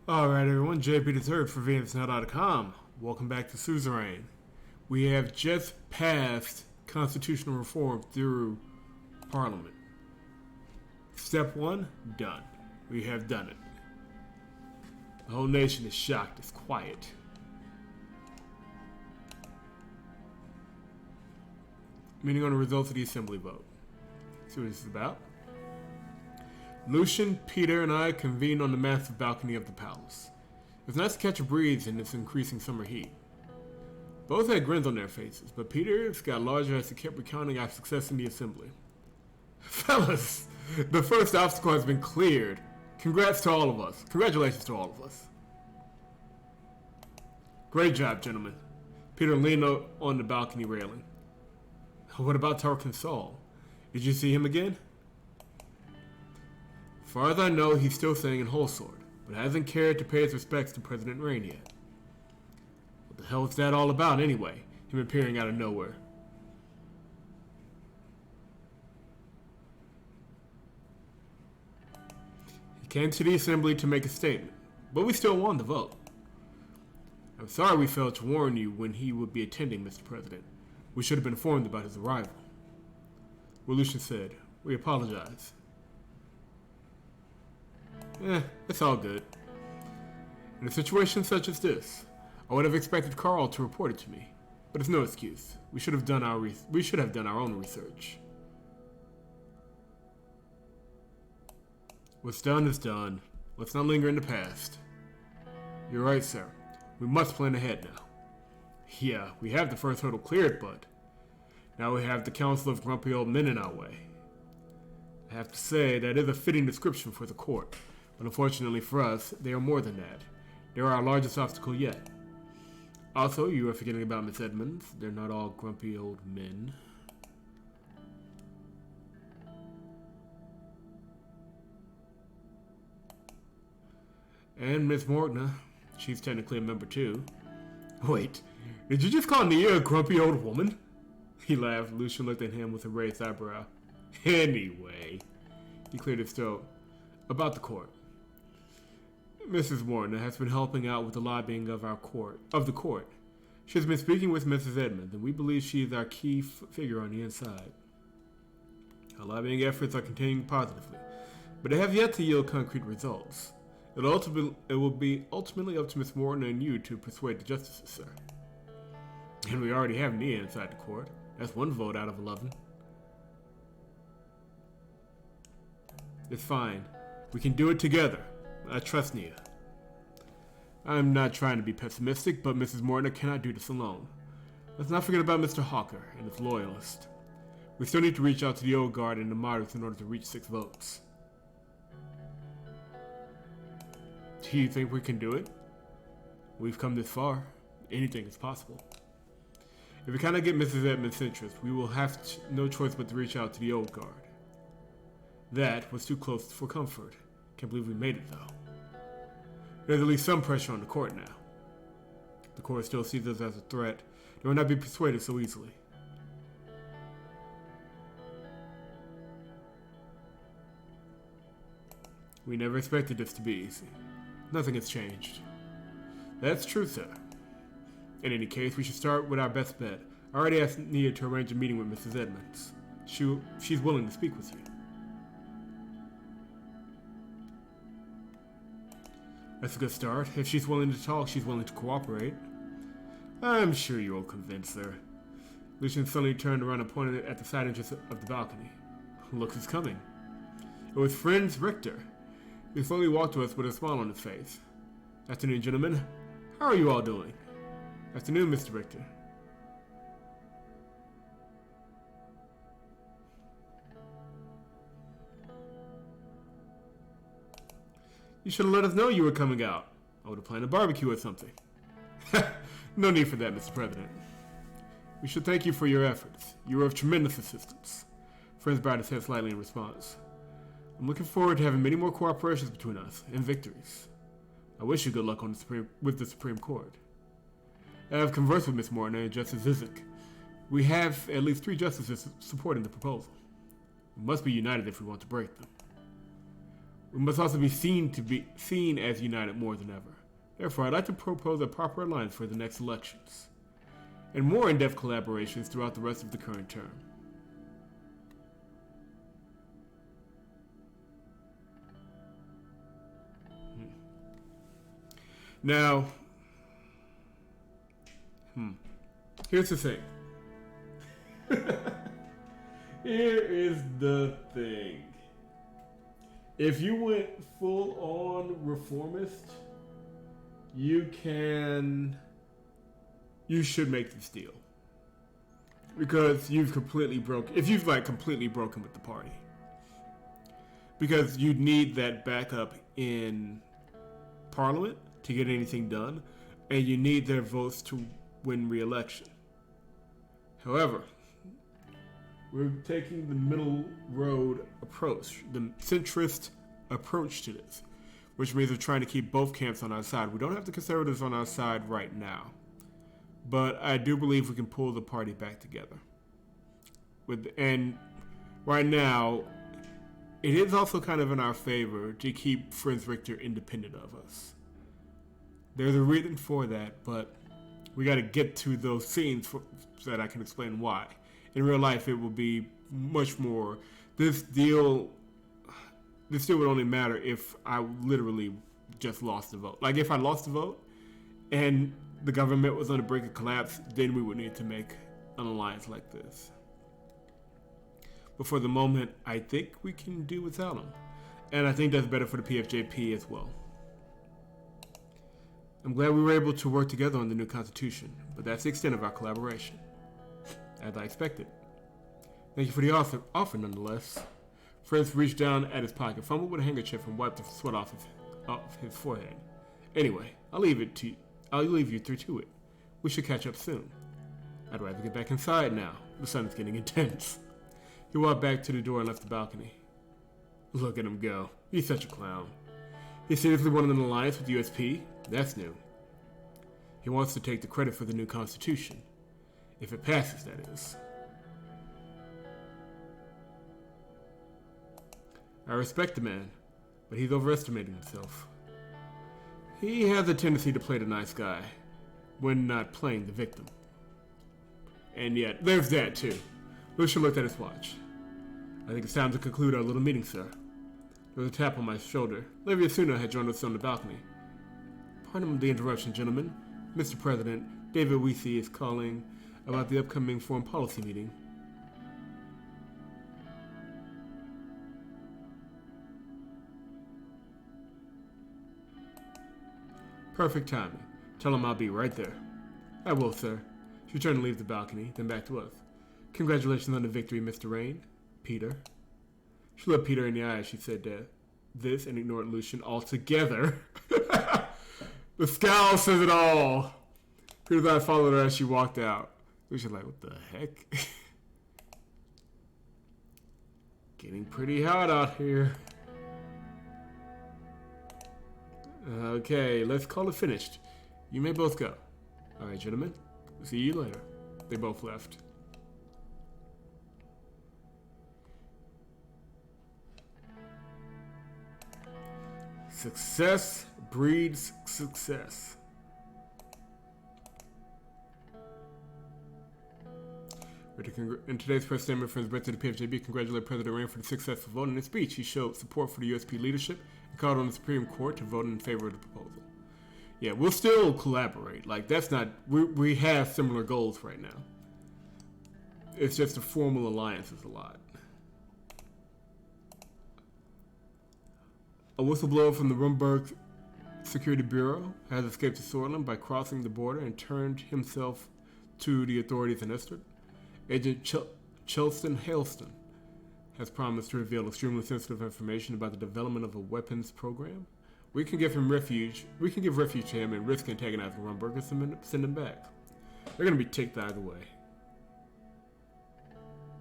Alright everyone, JP the Third for VNSNow.com. Welcome back to Suzerain. We have just passed constitutional reform through Parliament. Step 1, done. We have done it. The whole nation is shocked, it's quiet. Meeting on the results of the assembly vote. See what this is about. Lucian, Peter, and I convened on the massive balcony of the palace. It was nice to catch a breeze in this increasing summer heat. Both had grins on their faces, but Peter's got larger as he kept recounting our success in the assembly. Fellas, the first obstacle has been cleared. Congrats to all of us. Congratulations to all of us. Great job, gentlemen. Peter leaned on the balcony railing. What about Tarkin Saul? Did you see him again? As far as I know, he's still staying in Holsword, but hasn't cared to pay his respects to President Rayne yet. What the hell is that all about, anyway? Him appearing out of nowhere. He came to the assembly to make a statement, but we still won the vote. I'm sorry we failed to warn you when he would be attending, Mr. President. We should have been informed about his arrival. Well, Lucian said, we apologize. It's all good. In a situation such as this, I would have expected Carl to report it to me, but it's no excuse. We should have done our own research. What's done is done. Let's not linger in the past. You're right, sir. We must plan ahead now. Yeah, we have the first hurdle cleared, but now we have the Council of Grumpy Old Men in our way. I have to say that is a fitting description for the court. But unfortunately for us, they are more than that. They are our largest obstacle yet. Also, you are forgetting about Miss Edmonds. They're not all grumpy old men. And Miss Morgna. She's technically a member too. Wait, did you just call Nia a grumpy old woman? He laughed. Lucian looked at him with a raised eyebrow. Anyway, he cleared his throat. About the court. Mrs. Morgna has been helping out with the lobbying of the court. She has been speaking with Mrs. Edmonds, and we believe she is our key figure on the inside. Our lobbying efforts are continuing positively, but they have yet to yield concrete results. It will be ultimately up to Miss Morgna and you to persuade the justices, sir. And we already have Nia inside the court. That's one vote out of 11. It's fine. We can do it together. I trust Nia. I'm not trying to be pessimistic, but Mrs. Morgna cannot do this alone. Let's not forget about Mr. Hawker and his loyalists. We still need to reach out to the Old Guard and the Moderates in order to reach 6 votes. Do you think we can do it? We've come this far. Anything is possible. If we cannot get Mrs. Edmonds' interest, we will have no choice but to reach out to the Old Guard. That was too close for comfort. Can't believe we made it, though. There's at least some pressure on the court now. The court still sees us as a threat. They will not be persuaded so easily. We never expected this to be easy. Nothing has changed. That's true, sir. In any case, we should start with our best bet. I already asked Nia to arrange a meeting with Mrs. Edmonds. She's willing to speak with you. That's a good start. If she's willing to talk, she's willing to cooperate. I'm sure you will convince her. Lucian suddenly turned around and pointed at the side entrance of the balcony. Look who's coming. It was friend Richter. He slowly walked to us with a smile on his face. Afternoon, gentlemen. How are you all doing? Afternoon, Mr. Richter. You should have let us know you were coming out. I would have planned a barbecue or something. No need for that, Mr. President. We should thank you for your efforts. You were of tremendous assistance. Friends bowed his head slightly in response. I'm looking forward to having many more cooperations between us and victories. I wish you good luck with the Supreme Court. I have conversed with Miss Morgna and Justice Zizek. We have at least 3 justices supporting the proposal. We must be united if we want to break them. We must also be seen as united more than ever. Therefore, I'd like to propose a proper alliance for the next elections, and more in-depth collaborations throughout the rest of the current term. Now, here's the thing. Here is the thing. If you went full-on reformist, you should make this deal. Because you've completely broken with the party. Because you need that backup in Parliament to get anything done, and you need their votes to win re-election. However, we're taking the middle road approach, the centrist approach to this, which means we're trying to keep both camps on our side. We don't have the conservatives on our side right now, but I do believe we can pull the party back together. And right now, it is also kind of in our favor to keep Friends Richter independent of us. There's a reason for that, but we got to get to those scenes so that I can explain why. In real life, it will be much more. This deal would only matter if I literally just lost the vote. Like, if I lost the vote and the government was on the brink of collapse, then we would need to make an alliance like this. But for the moment, I think we can do without them. And I think that's better for the PFJP as well. I'm glad we were able to work together on the new constitution, but that's the extent of our collaboration. As I expected. Thank you for the offer nonetheless. Friends reached down at his pocket, fumbled with a handkerchief, and wiped the sweat off his forehead. Anyway, I'll leave you three to it. We should catch up soon. I'd rather get back inside now. The sun is getting intense. He walked back to the door and left the balcony. Look at him go. He's such a clown. He seriously wanted an alliance with the USP? That's new. He wants to take the credit for the new constitution. If it passes, that is. I respect the man, but he's overestimating himself. He has a tendency to play the nice guy when not playing the victim. And yet, there's that too. Lucian looked at his watch. I think it's time to conclude our little meeting, sir. There was a tap on my shoulder. Livia Suna had joined us on the balcony. Pardon the interruption, gentlemen. Mr. President, David Weesey is calling about the upcoming foreign policy meeting. Perfect timing. Tell him I'll be right there. I will, sir. She turned to leave the balcony, then back to us. Congratulations on the victory, Mr. Rayne. Peter. She looked Peter in the eye as she said this and ignored Lucian altogether. The scowl says it all. Peter's eye followed her as she walked out. Lucian like, what the heck? Getting pretty hot out here. Okay, let's call it finished. You may both go. All right, gentlemen. See you later. They both left. Success breeds success. In today's press statement from his birthday to PFJB, congratulated President Rayne for the successful vote. In his speech, he showed support for the USP leadership and called on the Supreme Court to vote in favor of the proposal. Yeah, we'll still collaborate. Like, that's not... We have similar goals right now. It's just a formal alliance is a lot. A whistleblower from the Rumburg Security Bureau has escaped to Sordland by crossing the border and turned himself to the authorities in Eastern. Agent Chelston Haleston has promised to reveal extremely sensitive information about the development of a weapons program. We can give refuge to him and risk antagonizing Rumburg and send him back. They're going to be ticked either way.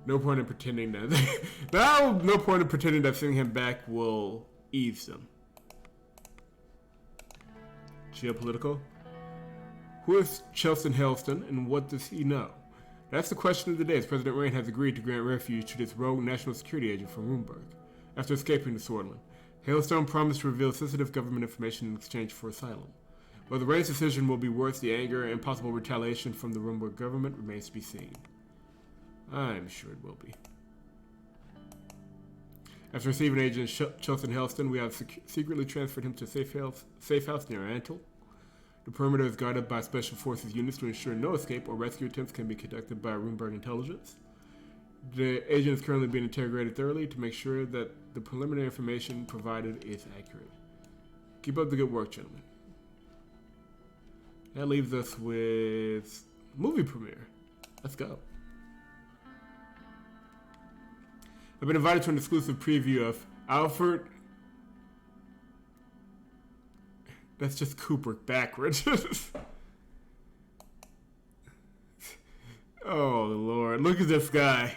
No point in pretending that sending him back will ease them. Geopolitical. Who is Chelston Haleston and what does he know? That's the question of the day, as President Rayne has agreed to grant refuge to this rogue national security agent from Rumburg after escaping to Sordland. Hailstone promised to reveal sensitive government information in exchange for asylum. Whether Rayne's decision will be worth the anger and possible retaliation from the Rimworld government remains to be seen. I'm sure it will be. After receiving Agent Chilton Hailstone, we have secretly transferred him to a safe house near Antle. The perimeter is guarded by special forces units to ensure no escape or rescue attempts can be conducted by Rimworld intelligence. The agent is currently being interrogated thoroughly to make sure that the preliminary information provided is accurate. Keep up the good work, gentlemen. That leaves us with movie premiere. Let's go. I've been invited to an exclusive preview of Alfred. That's just Cooper backwards. Oh, Lord. Look at this guy.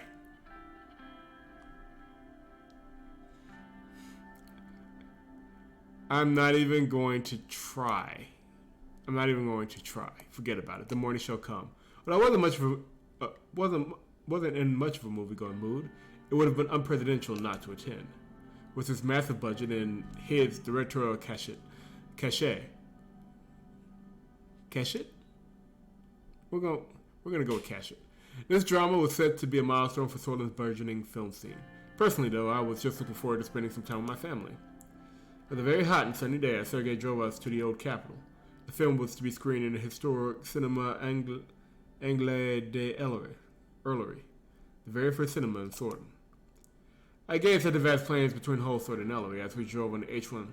I'm not even going to try. Forget about it. The morning shall come. But I wasn't in much of a movie-going mood. It would have been unpresidential not to attend. With his massive budget and his directorial cachet? We're gonna go with cachet. This drama was set to be a milestone for Sordland's burgeoning film scene. Personally, though, I was just looking forward to spending some time with my family. It was a very hot and sunny day as Sergei drove us to the old capital. The film was to be screened in the historic Cinema Anglais de Erlery, the very first cinema in Sordland. I gazed at the vast plains between Holsworth and Ellery as we drove on the H1,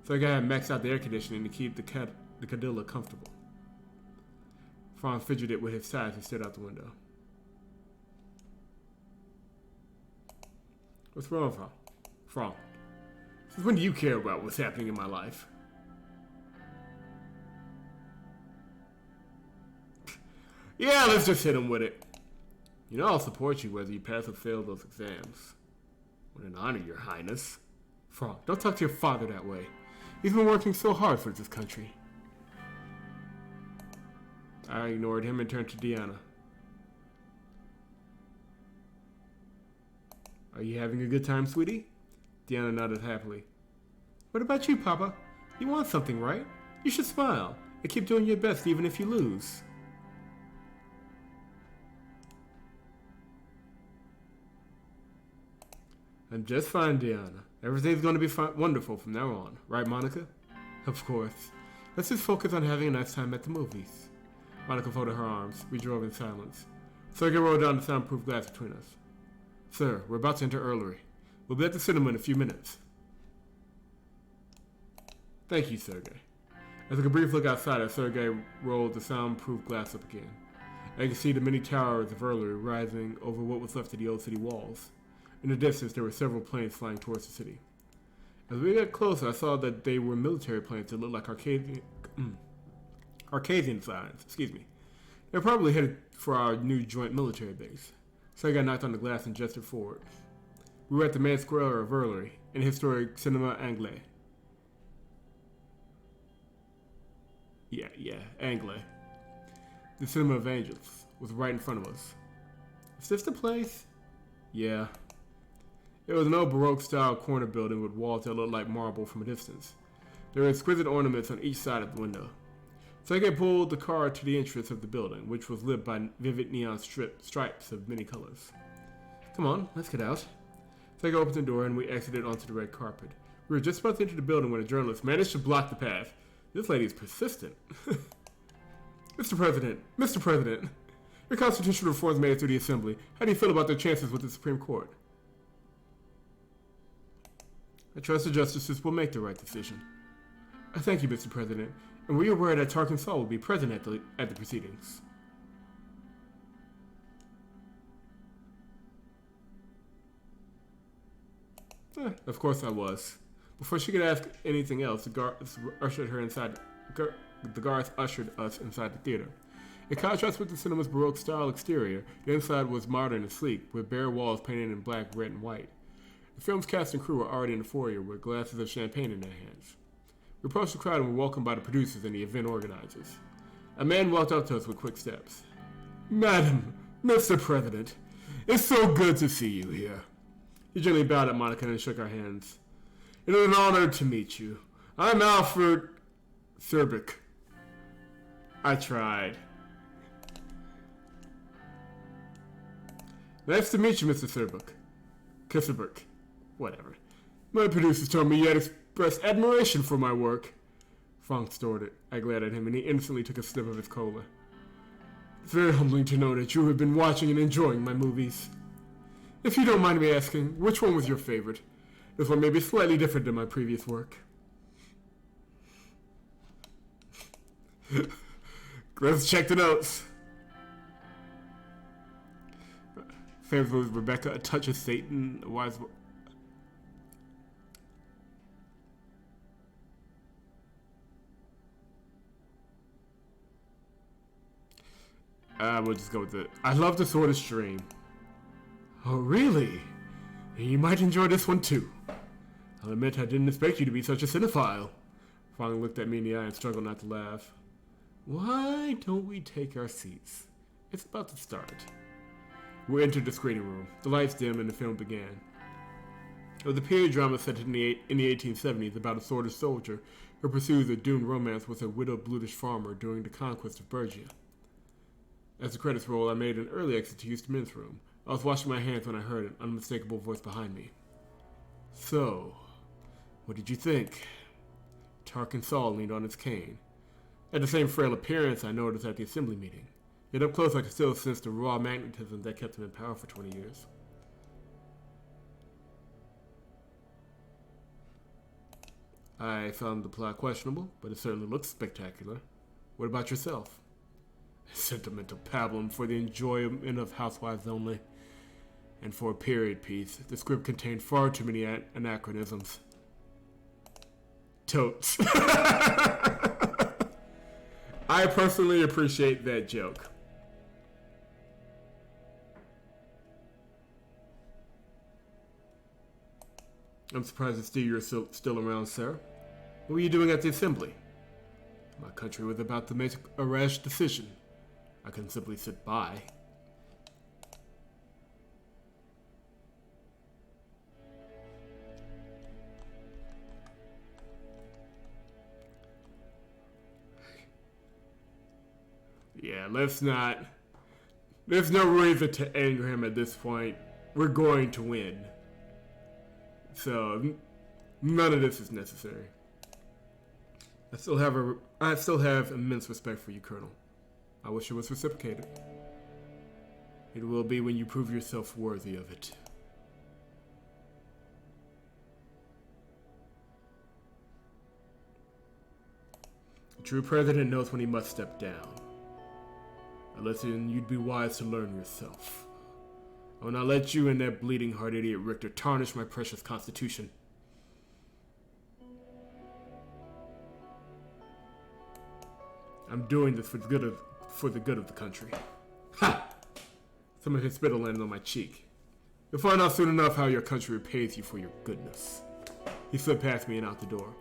so I had maxed out the air conditioning to keep the Cadilla comfortable. Franz fidgeted with his thighs and stared out the window. What's wrong, Franz? Since when do you care about what's happening in my life? Yeah, let's just hit him with it. You know I'll support you whether you pass or fail those exams. What an honor, Your Highness. Franz, don't talk to your father that way. He's been working so hard for this country. I ignored him and turned to Deanna. Are you having a good time, sweetie? Deanna nodded happily. What about you, Papa? You want something, right? You should smile and keep doing your best even if you lose. I'm just fine, Deanna. Everything's going to be wonderful from now on. Right, Monica? Of course. Let's just focus on having a nice time at the movies. Monica folded her arms. We drove in silence. Sergei rolled down the soundproof glass between us. Sir, we're about to enter Erlery. We'll be at the cinema in a few minutes. Thank you, Sergei. I took a brief look outside as Sergei rolled the soundproof glass up again. I could see the many towers of Erlery rising over what was left of the old city walls. In the distance, there were several planes flying towards the city. As we got closer, I saw that they were military planes that looked like Arcadian signs. Excuse me. They were probably headed for our new joint military base. So I got knocked on the glass and gestured forward. We were at the main square of Erlery, in the historic Cinema Anglais. Yeah, Anglais. The Cinema of Angels was right in front of us. Is this the place? Yeah. It was an old Baroque-style corner building with walls that looked like marble from a distance. There were exquisite ornaments on each side of the window. Sergei pulled the car to the entrance of the building, which was lit by vivid neon stripes of many colors. Come on, let's get out. Sergei opened the door and we exited onto the red carpet. We were just about to enter the building when a journalist managed to block the path. This lady is persistent. Mr. President, your constitutional reforms made it through the Assembly. How do you feel about their chances with the Supreme Court? I trust the justices will make the right decision. Thank you, Mr. President. And were you aware that Tarkin Saul will be present at the proceedings? Of course I was. Before she could ask anything else, the guards ushered us inside the theater. In contrast with the cinema's Baroque-style exterior, the inside was modern and sleek, with bare walls painted in black, red, and white. The film's cast and crew were already in the foyer with glasses of champagne in their hands. We approached the crowd and were welcomed by the producers and the event organizers. A man walked up to us with quick steps. Madam, Mr. President, it's so good to see you here. He gently bowed at Monica and shook our hands. It is an honor to meet you. I'm Alfred Thurbeck. I tried. Nice to meet you, Mr. Thurbeck. Kisserberg. Whatever. My producers told me you had expressed admiration for my work. Fong snorted. I glared at him, and he instantly took a sip of his cola. It's very humbling to know that you have been watching and enjoying my movies. If you don't mind me asking, which one was your favorite? This one may be slightly different than my previous work. Let's check the notes. Favorite was Rebecca, A Touch of Satan, A Wise... we'll just go with it. I love the Sword of Stream. Oh, really? You might enjoy this one, too. I'll admit I didn't expect you to be such a cinephile. Fong looked at me in the eye and struggled not to laugh. Why don't we take our seats? It's about to start. We entered the screening room. The lights dimmed and the film began. It was a period drama set in the 1870s about a sordid soldier who pursues a doomed romance with a widowed brutish farmer during the conquest of Bergia. As the credits rolled, I made an early exit to use the men's room. I was washing my hands when I heard an unmistakable voice behind me. So, what did you think? Tarkin Saul leaned on his cane. At the same frail appearance I noticed at the assembly meeting. Yet up close I could still sense the raw magnetism that kept him in power for 20 years. I found the plot questionable, but it certainly looks spectacular. What about yourself? A sentimental pablum for the enjoyment of housewives only. And for a period piece, the script contained far too many anachronisms. Totes. I personally appreciate that joke. I'm surprised to see you're still around, sir. What were you doing at the assembly? My country was about to make a rash decision. I couldn't simply sit by. Yeah, let's not... There's no reason to anger him at this point. We're going to win. So, none of this is necessary. I still have immense respect for you, Colonel. I wish it was reciprocated. It will be when you prove yourself worthy of it. A true president knows when he must step down. A lesson you'd be wise to learn yourself. I will not let you and that bleeding heart idiot Richter tarnish my precious constitution. I'm doing this for the good of the country. Ha! Some of his spittle landed on my cheek. You'll find out soon enough how your country repays you for your goodness. He slid past me and out the door.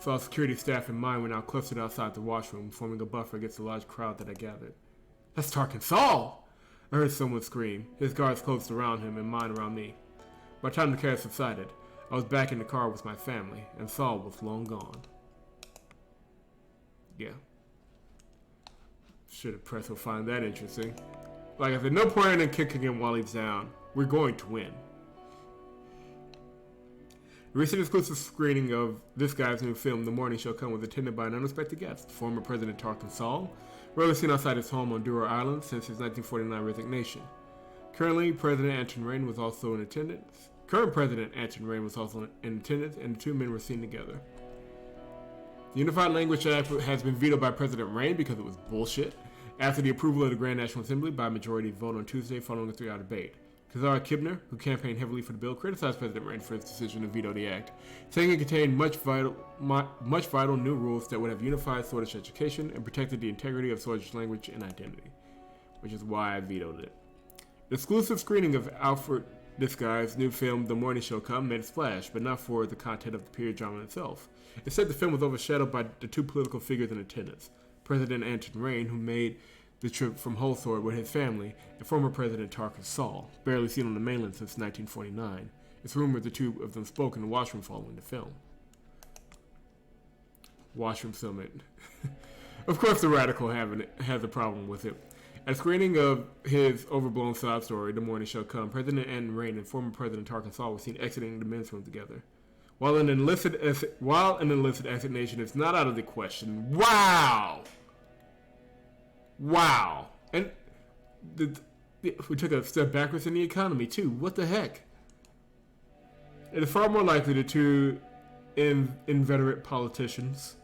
Saw security staff and mine were now clustered outside the washroom, forming a buffer against the large crowd that I gathered. That's Tarkin Saul! I heard someone scream, his guards closed around him and mine around me. By the time the chaos subsided, I was back in the car with my family, and Saul was long gone. Yeah. Should have press will find that interesting. Like I said, no point in kicking him while he's down. We're going to win. The recent exclusive screening of this guy's new film, The Morning Show Come, was attended by an unexpected guest, former President Tarkin Saul, rarely seen outside his home on Duro Island since his 1949 resignation. Current President Anton Rayne was also in attendance, and the two men were seen together. The Unified Language Act has been vetoed by President Rayne because it was bullshit, after the approval of the Grand National Assembly by a majority vote on Tuesday following a 3-hour debate. Kazara Kibner, who campaigned heavily for the bill, criticized President Rayne for his decision to veto the act, saying it contained much vital new rules that would have unified Swordish education and protected the integrity of Swordish language and identity, which is why I vetoed it. The exclusive screening of Alfred this guy's new film, The Morning Show Come, made a splash, but not for the content of the period drama itself. Instead, the film was overshadowed by the two political figures in attendance, President Anton Rayne, who made the trip from Holsworth with his family, and former President Tarkin Saul, barely seen on the mainland since 1949, It's rumored the two of them spoke in the washroom following the film. Washroom summit. Of course the radical has a problem with it. At a screening of his overblown sob story, The Morning Shall Come, President Anton Rayne and former President of Arkansas were seen exiting the men's room together. While an illicit assignation is not out of the question. Wow! Wow. And we took a step backwards in the economy, too. What the heck? It is far more likely the two inveterate politicians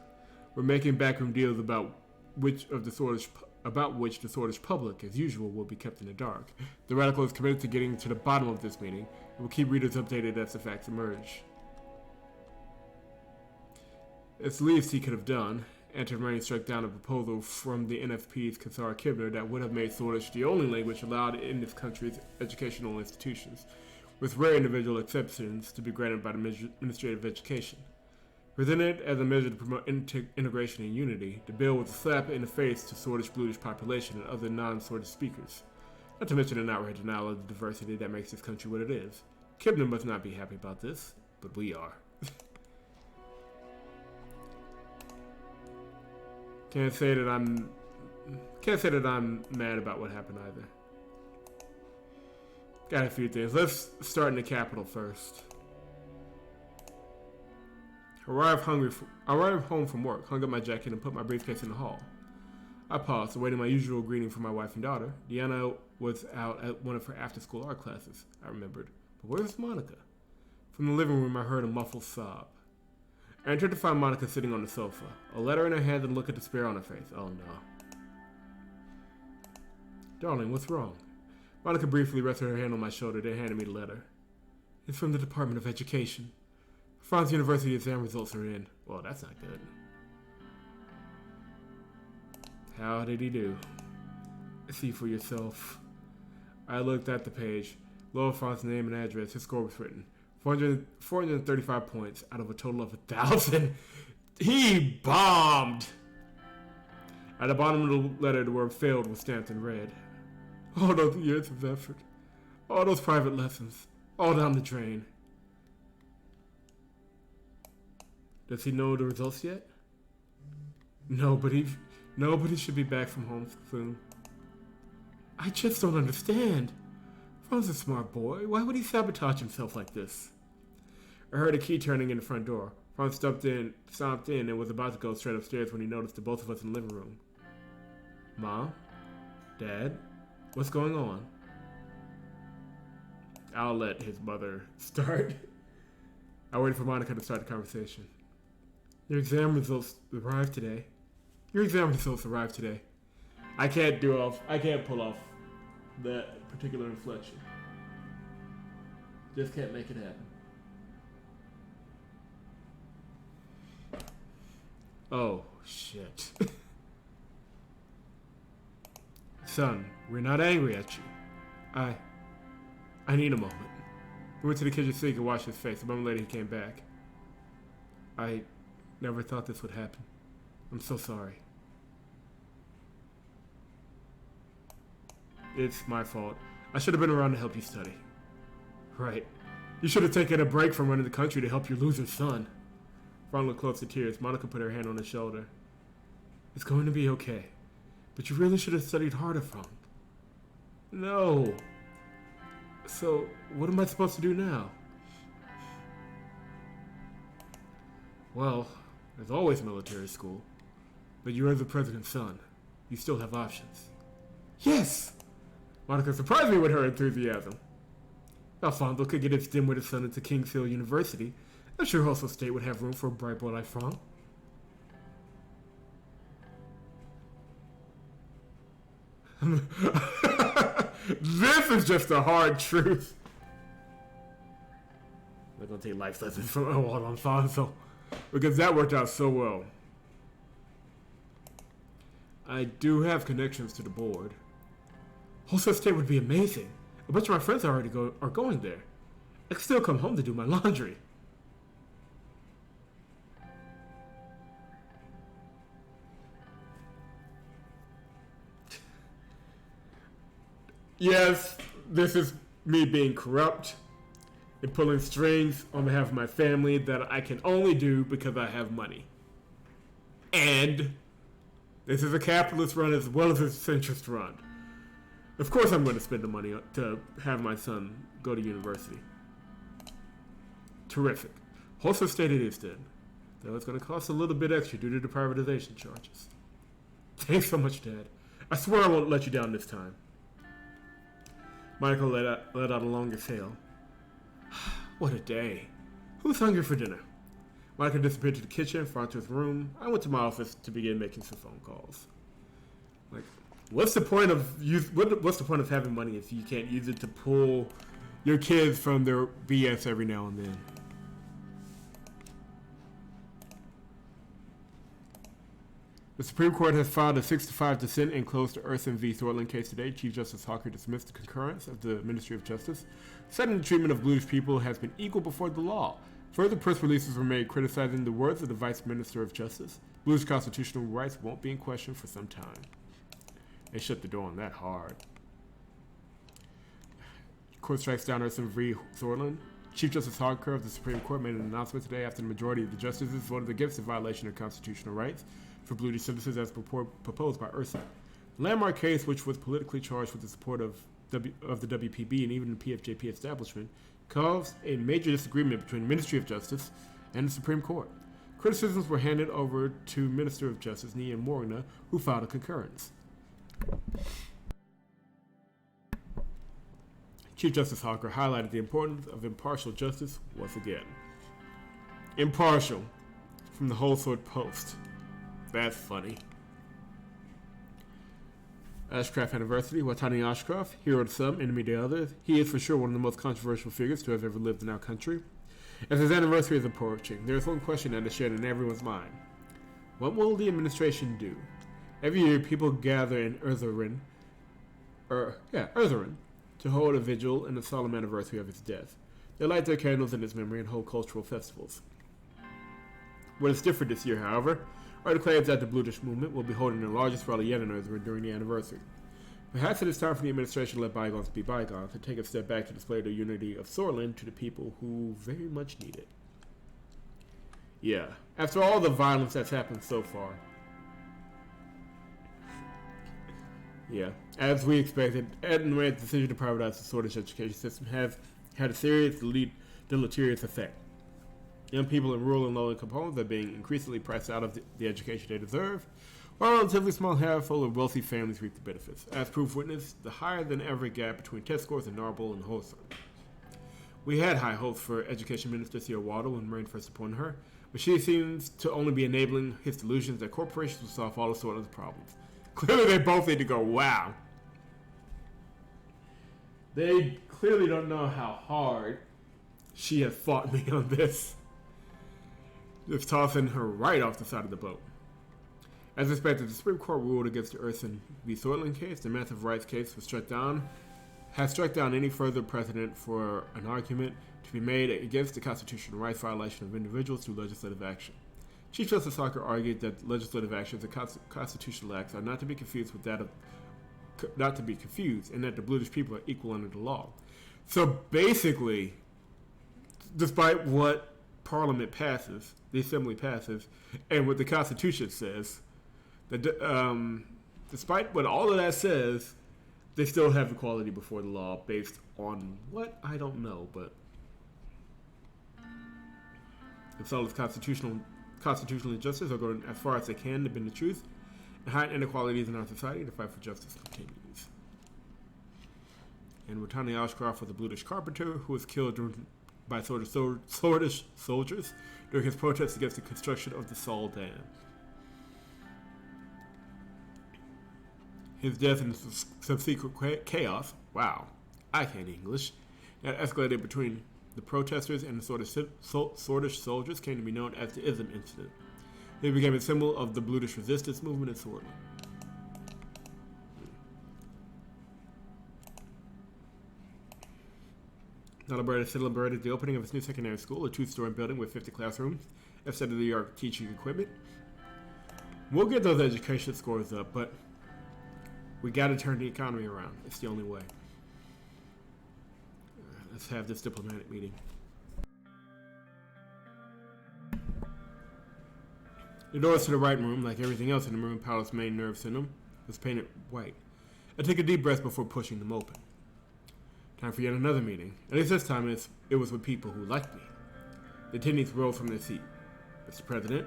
were making backroom deals about which the Swordlish public, as usual, will be kept in the dark. The radical is committed to getting to the bottom of this meeting and will keep readers updated as the facts emerge. It's the least he could have done. Anton Rayne struck down a proposal from the NFP's Kassar Kibner that would have made Swordlish the only language allowed in this country's educational institutions, with rare individual exceptions to be granted by the Ministry of Education. Presented as a measure to promote integration and unity, the bill was a slap in the face to Swordish-Bluish population and other non-Swordish speakers, not to mention an outrage denial of the diversity that makes this country what it is. Kibner must not be happy about this, but we are. Can't say that I'm mad about what happened either. Got a few things. Let's start in the capital first. Arrived home from work, hung up my jacket, and put my briefcase in the hall. I paused, awaiting my usual greeting from my wife and daughter. Deanna was out at one of her after-school art classes, I remembered. But where's Monica? From the living room, I heard a muffled sob. I entered to find Monica sitting on the sofa, a letter in her hand and look at despair on her face. Oh no. Darling, what's wrong? Monica briefly rested her hand on my shoulder, then handed me the letter. It's from the Department of Education. Franz University exam results are in. Well, that's not good. How did he do? See for yourself. I looked at the page. Below Franz's name and address, his score was written. 435 points out of a total of 1,000. He bombed! At the bottom of the letter, the word failed was stamped in red. All those years of effort. All those private lessons. All down the drain. Does he know the results yet? Nobody should be back from home soon. I just don't understand. Fran's a smart boy. Why would he sabotage himself like this? I heard a key turning in the front door. Franz stomped in, and was about to go straight upstairs when he noticed the both of us in the living room. Mom? Dad? What's going on? I'll let his mother start. I waited for Monica to start the conversation. Your exam results arrived today. I can't pull off that particular inflection. Just can't make it happen. Oh, shit. Son, we're not angry at you. I need a moment. We went to the kitchen sink and washed his face. The moment later, he came back. I never thought this would happen. I'm so sorry. It's my fault. I should have been around to help you study. Right. You should have taken a break from running the country to help your loser son. Ron looked close to tears. Monica put her hand on his shoulder. It's going to be okay. But you really should have studied harder, Frank. No. So, what am I supposed to do now? Well, there's always military school. But you're the president's son. You still have options. Yes! Monica surprised me with her enthusiasm. Alfonso could get his dim-witted son into King's Hill University. I'm sure Hustle State would have room for a bright boy like Frank. This is just the hard truth. We're gonna take life lessons from Alfonso because that worked out so well. I do have connections to the board. Hustle State would be amazing. A bunch of my friends are going there. I can still come home to do my laundry. Yes, this is me being corrupt. and pulling strings on behalf of my family that I can only do because I have money. And this is a capitalist run as well as a centrist run. Of course I'm going to spend the money to have my son go to university. Terrific. Also stated instead, though it's going to cost a little bit extra due to the privatization charges. Thanks so much, Dad. I swear I won't let you down this time. Michael let out a long exhale. What a day. Who's hungry for dinner? Michael disappeared to the kitchen, far into his room. I went to my office to begin making some phone calls. Like, what's the point of having money if you can't use it to pull your kids from their BS every now and then? The Supreme Court has filed a 6-5 dissent and closed the Earthen v. Sordland case today. Chief Justice Hawker dismissed the concurrence of the Ministry of Justice, citing the treatment of bluish people has been equal before the law. Further press releases were made criticizing the words of the Vice Minister of Justice. Bluish constitutional rights won't be in question for some time. They shut the door on that hard. Court strikes down Earthen v. Sordland. Chief Justice Hawker of the Supreme Court made an announcement today after the majority of the justices voted against the violation of constitutional rights for bluish citizens as proposed by Earthen. The landmark case, which was politically charged with the support of the WPB and even the PFJP establishment, caused a major disagreement between the Ministry of Justice and the Supreme Court. Criticisms were handed over to Minister of Justice Nia Morgana, who filed a concurrence. Chief Justice Hawker highlighted the importance of impartial justice once again. Impartial, from the Holsworth Post. That's funny. Ashcroft anniversary. Watani Ashcroft, hero to some, enemy to others. He is for sure one of the most controversial figures to have ever lived in our country. As his anniversary is approaching, there is one question that is shared in everyone's mind. What will the administration do? Every year, people gather in Suzerain, to hold a vigil and a solemn anniversary of his death. They light their candles in his memory and hold cultural festivals. What is different this year, however, are the claims that the bluish movement will be holding the largest rally yet in Suzerain during the anniversary. Perhaps it is time for the administration to let bygones be bygones and take a step back to display the unity of Sordland to the people who very much need it. Yeah, after all the violence that's happened so far. Yeah, as we expected, Anton Rayne's decision to privatize the Swedish education system has had a serious deleterious effect. Young people in rural and low income homes are being increasingly priced out of the education they deserve, while a relatively small handful of wealthy families reap the benefits. As proof witnessed, the higher than ever gap between test scores in Narble and Holsworth. We had high hopes for Education Minister Sia Waddle when Rayne first appointed her, but she seems to only be enabling his delusions that corporations will solve all of Sordland's problems. Clearly they both need to go, wow. They clearly don't know how hard she has fought me on this. Just tossing her right off the side of the boat. As expected, the Supreme Court ruled against the Earthen v. Sordland case. The massive rights case was struck down any further precedent for an argument to be made against the constitutional rights violation of individuals through legislative action. Chief Justice Hawker argued that legislative actions and constitutional acts are not to be confused and that the bluish people are equal under the law. So basically, despite what Parliament passes, the Assembly passes, and what the Constitution says, despite what all of that says, they still have equality before the law based on what? I don't know, but it's all of constitutional injustice are going as far as they can to bend the truth and hide inequalities in our society. The fight for justice continues. And Watani Ashcroft was a bluish carpenter who was killed by Swedish soldiers during his protest against the construction of the Salt Dam. His death and subsequent chaos, wow, I can't English, that escalated between the protesters and the Swedish soldiers came to be known as the Ism Incident. It became a symbol of the bluish resistance movement in Sordland. Celebrated the opening of its new secondary school, a 2-story building with 50 classrooms and state-of-the-art teaching equipment. We'll get those education scores up, but we got to turn the economy around. It's the only way. Let's have this diplomatic meeting. The doors to the right room, like everything else in the Maroon Palace main nerve center, was painted white. I took a deep breath before pushing them open. Time for yet another meeting. At least this time it was with people who liked me. The attendees rose from their seat. Mr. President.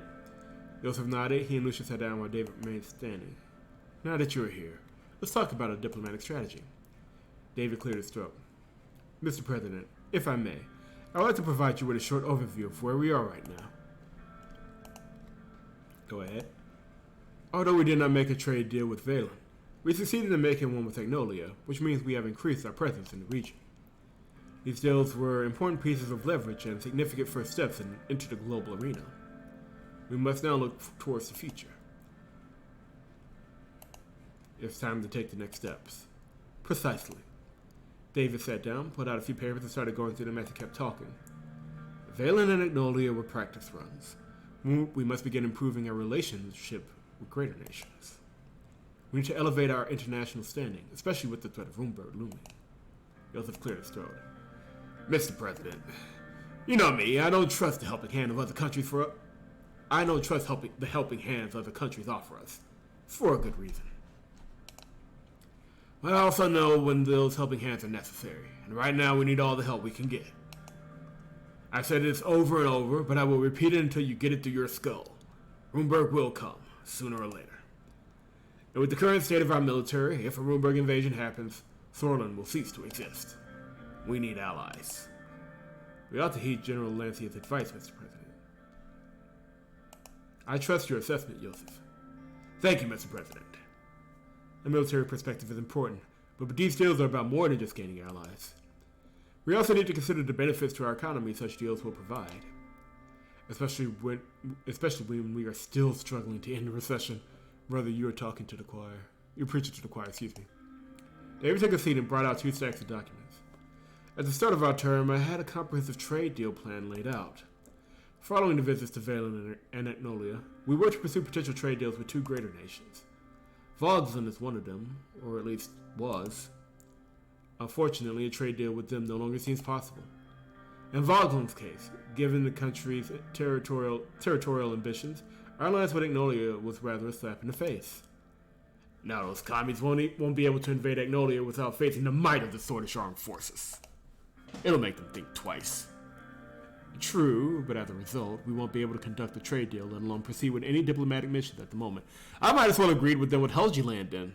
Joseph nodded. He and Lucius sat down while David remained standing. Now that you're here, let's talk about a diplomatic strategy. David cleared his throat. Mr. President, if I may, I would like to provide you with a short overview of where we are right now. Go ahead. Although we did not make a trade deal with Valen, we succeeded in making one with Agnolia, which means we have increased our presence in the region. These deals were important pieces of leverage and significant first steps into the global arena. We must now look towards the future. It's time to take the next steps. Precisely. David sat down, pulled out a few papers, and started going through them as he kept talking. Valen and Agnolia were practice runs. We must begin improving our relationship with greater nations. We need to elevate our international standing, especially with the threat of Runeberg looming. Joseph cleared his throat. Mr. President, you know me. I don't trust the helping hand of other countries the helping hands other countries offer us, for a good reason. But I also know when those helping hands are necessary, and right now we need all the help we can get. I've said this over and over, but I will repeat it until you get it through your skull. Runeberg will come, sooner or later. And with the current state of our military, if a Runeberg invasion happens, Sordland will cease to exist. We need allies. We ought to heed General Lancier's advice, Mr. President. I trust your assessment, Joseph. Thank you, Mr. President. A military perspective is important, but these deals are about more than just gaining allies. We also need to consider the benefits to our economy such deals will provide, especially when we are still struggling to end the recession. Brother, you are talking to the choir. You're preaching to the choir, excuse me. David took a seat and brought out 2 stacks of documents. At the start of our term, I had a comprehensive trade deal plan laid out. Following the visits to Valen and Agnolia, we were to pursue potential trade deals with 2 greater nations. Sordland is one of them, or at least was. Unfortunately, a trade deal with them no longer seems possible. In Sordland's case, given the country's territorial ambitions, our alliance with Agnolia was rather a slap in the face. Now those commies won't be able to invade Agnolia without facing the might of the Swordish armed forces. It'll make them think twice. True, but as a result, we won't be able to conduct a trade deal, let alone proceed with any diplomatic missions at the moment. I might as well agreed with them with Helgeland then.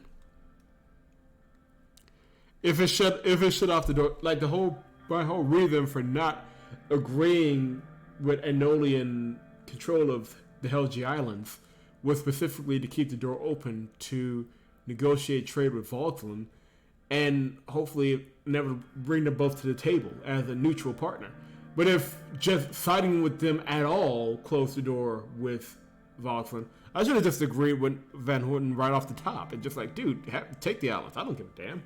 If it shut off the door, like my whole reason for not agreeing with Agnolian control of the Helge Islands was specifically to keep the door open to negotiate trade with Sordland and hopefully never bring them both to the table as a neutral partner. But if just siding with them at all closed the door with Sordland, I should have just agreed with Van Horten right off the top and just like, dude, take the islands. I don't give a damn.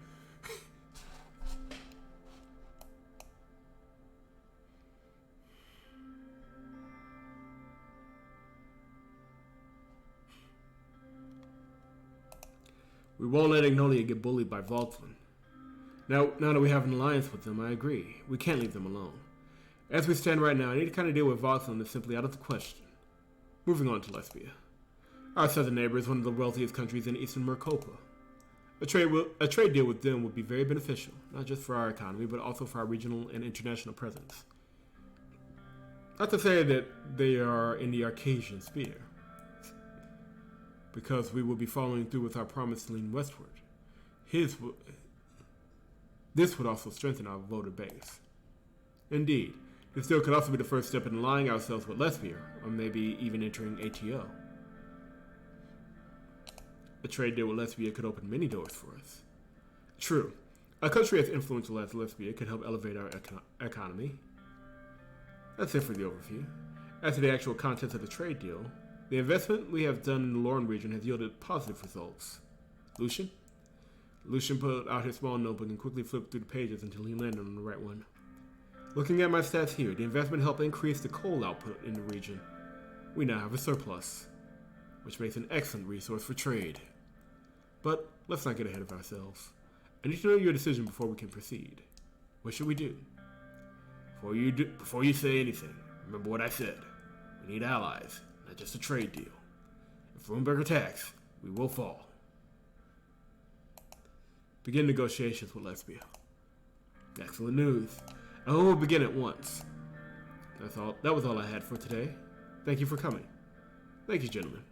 We won't let Agnolia get bullied by Sordland. Now that we have an alliance with them, I agree. We can't leave them alone. As we stand right now, any kind of deal with Sordland is simply out of the question. Moving on to Lesbia. Our southern neighbor is one of the wealthiest countries in Eastern Merkopa. A trade deal with them would be very beneficial, not just for our economy, but also for our regional and international presence. Not to say that they are in the Arcasian sphere, because we will be following through with our promise to lean westward. This would also strengthen our voter base. Indeed, this deal could also be the first step in aligning ourselves with Lesbia, or maybe even entering ATO. A trade deal with Lesbia could open many doors for us. True, a country as influential as Lesbia could help elevate our economy. That's it for the overview. As to the actual contents of the trade deal, the investment we have done in the Lorne region has yielded positive results. Lucian? Lucian pulled out his small notebook and quickly flipped through the pages until he landed on the right one. Looking at my stats here, the investment helped increase the coal output in the region. We now have a surplus, which makes an excellent resource for trade. But let's not get ahead of ourselves. I need to know your decision before we can proceed. What should we do? Before you say anything, remember what I said. We need allies, not just a trade deal. If Runeberg attacks, we will fall. Begin negotiations with Lesbia. Excellent news. I hope we'll begin at once. That was all I had for today. Thank you for coming. Thank you, gentlemen.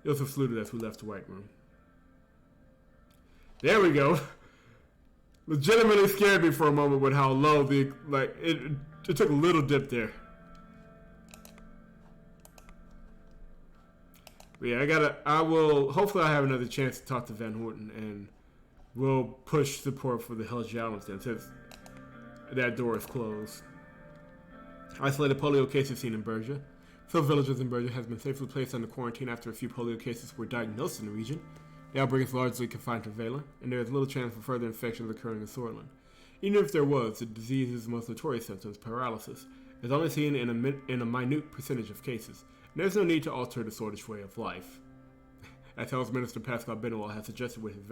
Joseph saluted as we left the White Room. There we go. Legitimately scared me for a moment with how low it took a little dip there. But yeah, hopefully I have another chance to talk to Van Horten, and we'll push support for the Hellish Islands then, since that door is closed. Isolated polio cases seen in Bergia. Some villages in Bergia have been safely placed under quarantine after a few polio cases were diagnosed in the region. The outbreak is largely confined to Vela, and there is little chance for further infections occurring in Sordland. Even if there was, the disease's most notorious symptoms, paralysis, is only seen in a minute percentage of cases, and there is no need to alter the Sordish way of life, as Health Minister Pascal Benoit has suggested with his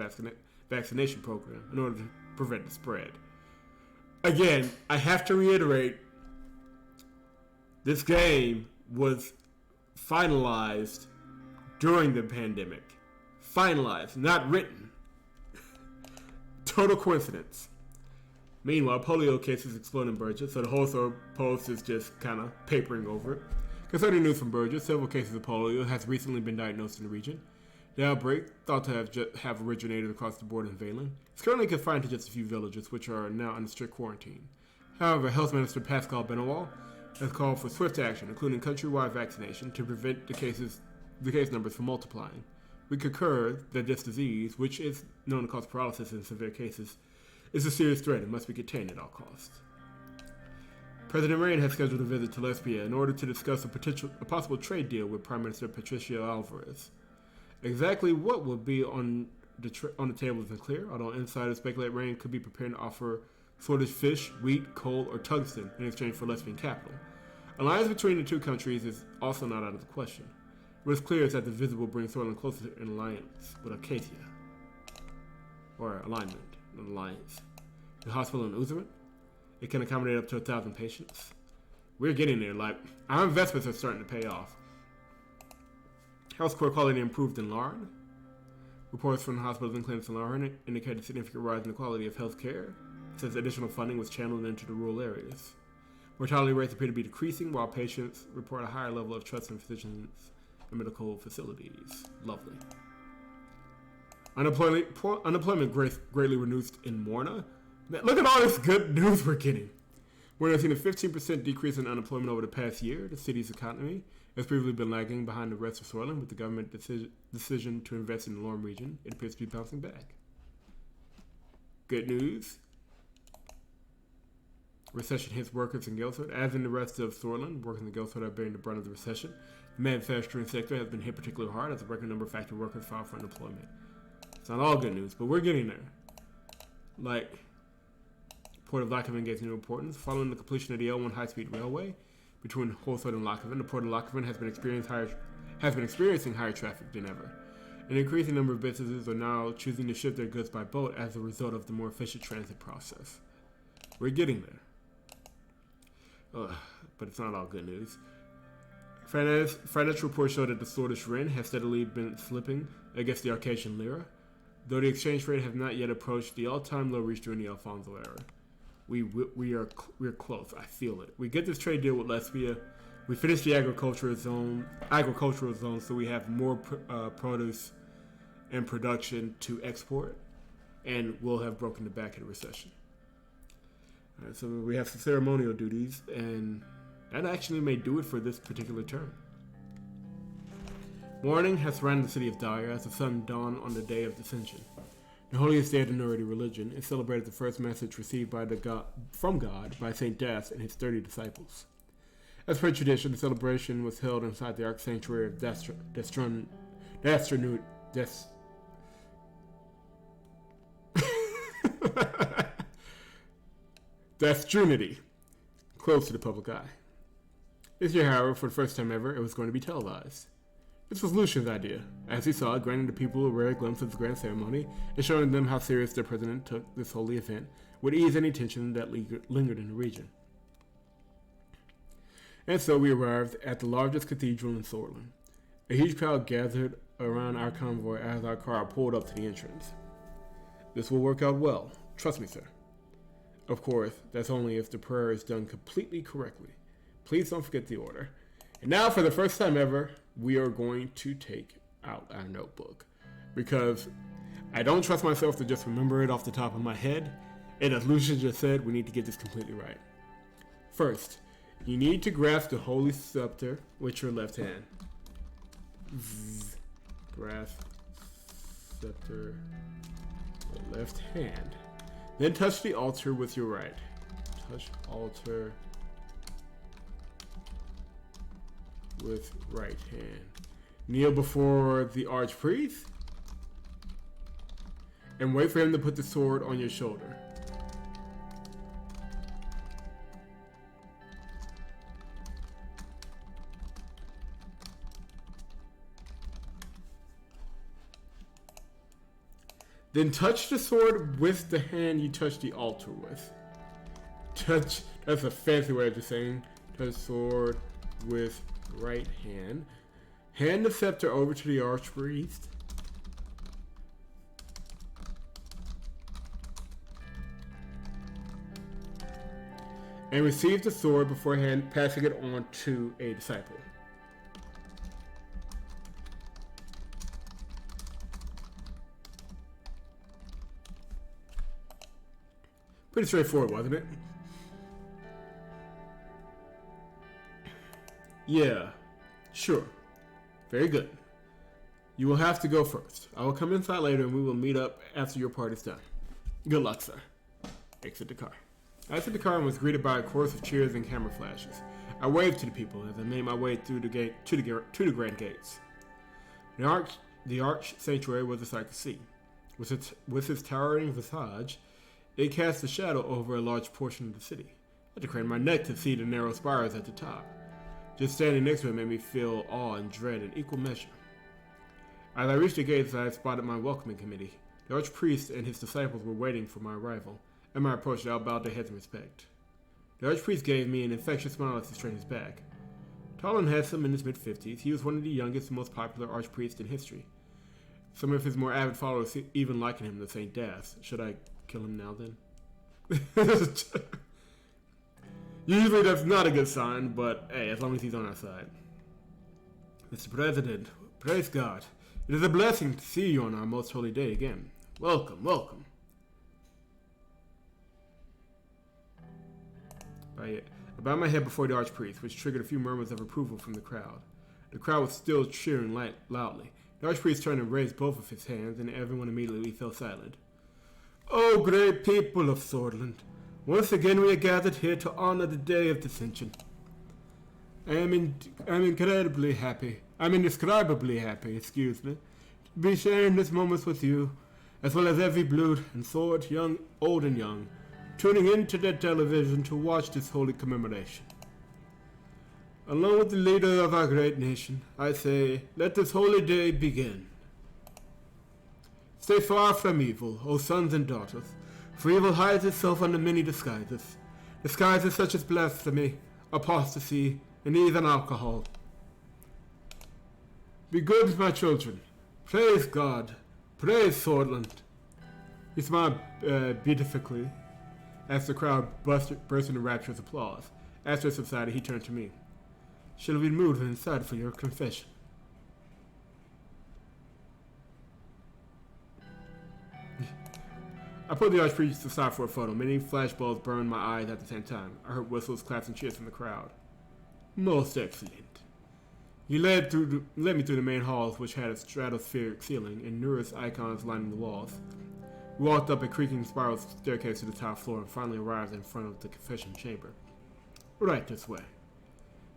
vaccination program in order to prevent the spread. Again, I have to reiterate, this game was finalized during the pandemic. Finalized, not written. Total coincidence. Meanwhile, polio cases explode in Bergia, so the wholesale post is just kind of papering over it. Concerning news from Bergia, several cases of polio has recently been diagnosed in the region. The outbreak, thought to have originated across the border in Valen, is currently confined to just a few villages, which are now under strict quarantine. However, Health Minister Pascal Benoit has called for swift action, including countrywide vaccination, to prevent the case numbers from multiplying. We concur that this disease, which is known to cause paralysis in severe cases, is a serious threat and must be contained at all costs. President Rayne has scheduled a visit to Lesbia in order to discuss a possible trade deal with Prime Minister Patricia Alvarez. Exactly what will be on the table isn't clear, although insiders speculate Rayne could be prepared to offer Sordish fish, wheat, coal, or tungsten in exchange for Lesbian capital. Alliance between the two countries is also not out of the question. What is clear is that the visit will bring Sordland closer in alliance with Acacia. Or alignment, not alliance. The hospital in Suzerain, it can accommodate up to 1,000 patients. We're getting there, our investments are starting to pay off. Healthcare quality improved in Larn. Reports from the hospitals and clinics in Larn indicate a significant rise in the quality of health care, since additional funding was channeled into the rural areas. Mortality rates appear to be decreasing, while patients report a higher level of trust in physicians and medical facilities. Lovely. Unemployment greatly reduced in Morna. Man, look at all this good news we're getting. Morna has seen a 15% decrease in unemployment over the past year. The city's economy has previously been lagging behind the rest of Sordland. With the government decision to invest in the Lorne region, it appears to be bouncing back. Good news. Recession hits workers in Guildford. As in the rest of Sordland, workers in Guildford are bearing the brunt of the recession. The manufacturing sector has been hit particularly hard as a record number of factory workers filed for unemployment. It's not all good news, but we're getting there. Port of Lochhaven gains new importance. Following the completion of the L1 high-speed railway between Holsworth and Lochhaven, the Port of Lochhaven has been experiencing higher traffic than ever. An increasing number of businesses are now choosing to ship their goods by boat as a result of the more efficient transit process. We're getting there. But it's not all good news. Financial reports show that the Sordish Ren has steadily been slipping against the Arcadian lira, though the exchange rate has not yet approached the all-time low reached during the Alfonso era. We're close. I feel it. We get this trade deal with Lesbia. We finish the agricultural zone, so we have more produce and production to export, and we'll have broken the back of the recession. All right, so we have some ceremonial duties, and that actually may do it for this particular term. Morning has surrounded the city of Dyer as the sun dawned on the day of Dissension. The holiest day of the Norröna religion, it celebrated the first message received from God by St. Das and his 30 disciples. As per tradition, the celebration was held inside the Ark Sanctuary of Trinity, close to the public eye. This year, however, for the first time ever, it was going to be televised. This was Lucian's idea, as he saw it, granting the people a rare glimpse of the grand ceremony and showing them how serious their president took this holy event would ease any tension that lingered in the region. And so we arrived at the largest cathedral in Sordland. A huge crowd gathered around our convoy as our car pulled up to the entrance. This will work out well. Trust me, sir. Of course, that's only if the prayer is done completely correctly. Please don't forget the order. And now, for the first time ever, we are going to take out our notebook. Because I don't trust myself to just remember it off the top of my head. And as Lucian just said, we need to get this completely right. First, you need to grasp the Holy Scepter with your left hand. Grasp scepter with left hand. Then touch the altar with your right. Touch altar with right hand. Kneel before the archpriest and wait for him to put the sword on your shoulder. Then touch the sword with the hand you touch the altar with. Touch, that's a fancy way of just saying, touch sword with right hand. Hand the scepter over to the archpriest. And receive the sword beforehand, passing it on to a disciple. Pretty straightforward, wasn't it? Yeah, sure. Very good. You will have to go first. I will come inside later and we will meet up after your part is done. Good luck, sir. Exit the car. I entered the car and was greeted by a chorus of cheers and camera flashes. I waved to the people as I made my way through the gate to the grand gates. The arch sanctuary was a sight to see. With its towering visage, it cast a shadow over a large portion of the city. I had to crane my neck to see the narrow spires at the top. Just standing next to it made me feel awe and dread in equal measure. As I reached the gates, I spotted my welcoming committee. The archpriest and his disciples were waiting for my arrival. At my approach, they all bowed their heads in respect. The archpriest gave me an infectious smile as he straightened his back. Tall and handsome in his mid-50s, he was one of the youngest and most popular archpriests in history. Some of his more avid followers even likened him to Saint Death. Should I kill him now, then? Usually that's not a good sign, but hey, as long as he's on our side. Mr. President, praise God. It is a blessing to see you on our most holy day again. Welcome, welcome. I bowed my head before the archpriest, which triggered a few murmurs of approval from the crowd. The crowd was still cheering loudly. The archpriest turned and raised both of his hands, and everyone immediately fell silent. Oh, great people of Sordland, once again we are gathered here to honor the day of Dissension. I'm indescribably happy, to be sharing this moment with you, as well as every blood and sword, young, old and young, tuning into their television to watch this holy commemoration. Along with the leader of our great nation, I say, let this holy day begin. Stay far from evil, O sons and daughters, for evil hides itself under many disguises. Disguises such as blasphemy, apostasy, and even alcohol. Be good, my children. Praise God. Praise Sordland. He smiled beatifically as the crowd burst into rapturous applause. After it subsided, he turned to me. Shall we move inside for your confession? I pulled the archpriest aside for a photo. Many flashballs burned my eyes at the same time. I heard whistles, claps, and cheers from the crowd. Most excellent. He led me through the main halls, which had a stratospheric ceiling and numerous icons lining the walls. We walked up a creaking spiral staircase to the top floor and finally arrived in front of the confession chamber. Right this way.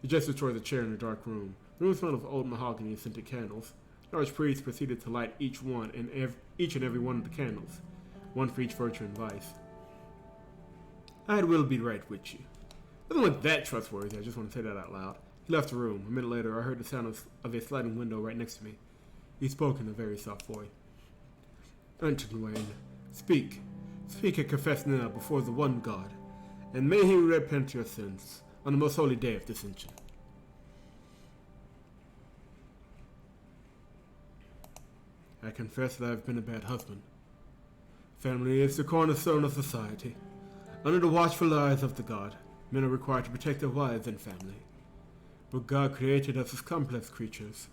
He gestured toward a chair in the dark room. The room smelled of old mahogany and scented candles. The archpriest proceeded to light each and every one of the candles. One for each virtue and vice. I will be right with you. Doesn't look that trustworthy, I just want to say that out loud. He left the room. A minute later, I heard the sound of a sliding window right next to me. He spoke in a very soft voice. Anton Rayne, speak. Speak and confess now before the one God, and may he repent your sins on the most holy day of Dissension. I confess that I have been a bad husband. Family is the cornerstone of society. Under the watchful eyes of the god, men are required to protect their wives and family. But God created us as complex creatures.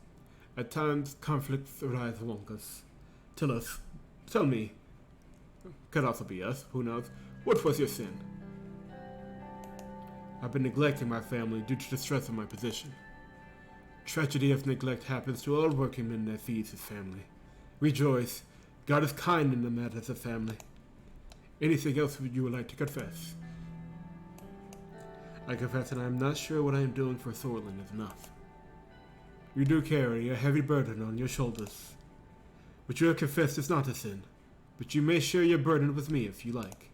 At times, conflicts arise among us. Tell me, could also be us, who knows, what was your sin? I've been neglecting my family due to the stress of my position. Tragedy of neglect happens to all working men that feeds his family. Rejoice, God is kind in the matters of family. Anything else you would like to confess? I confess that I am not sure what I am doing for Sordland is enough. You do carry a heavy burden on your shoulders. What you have confessed is not a sin, but you may share your burden with me if you like.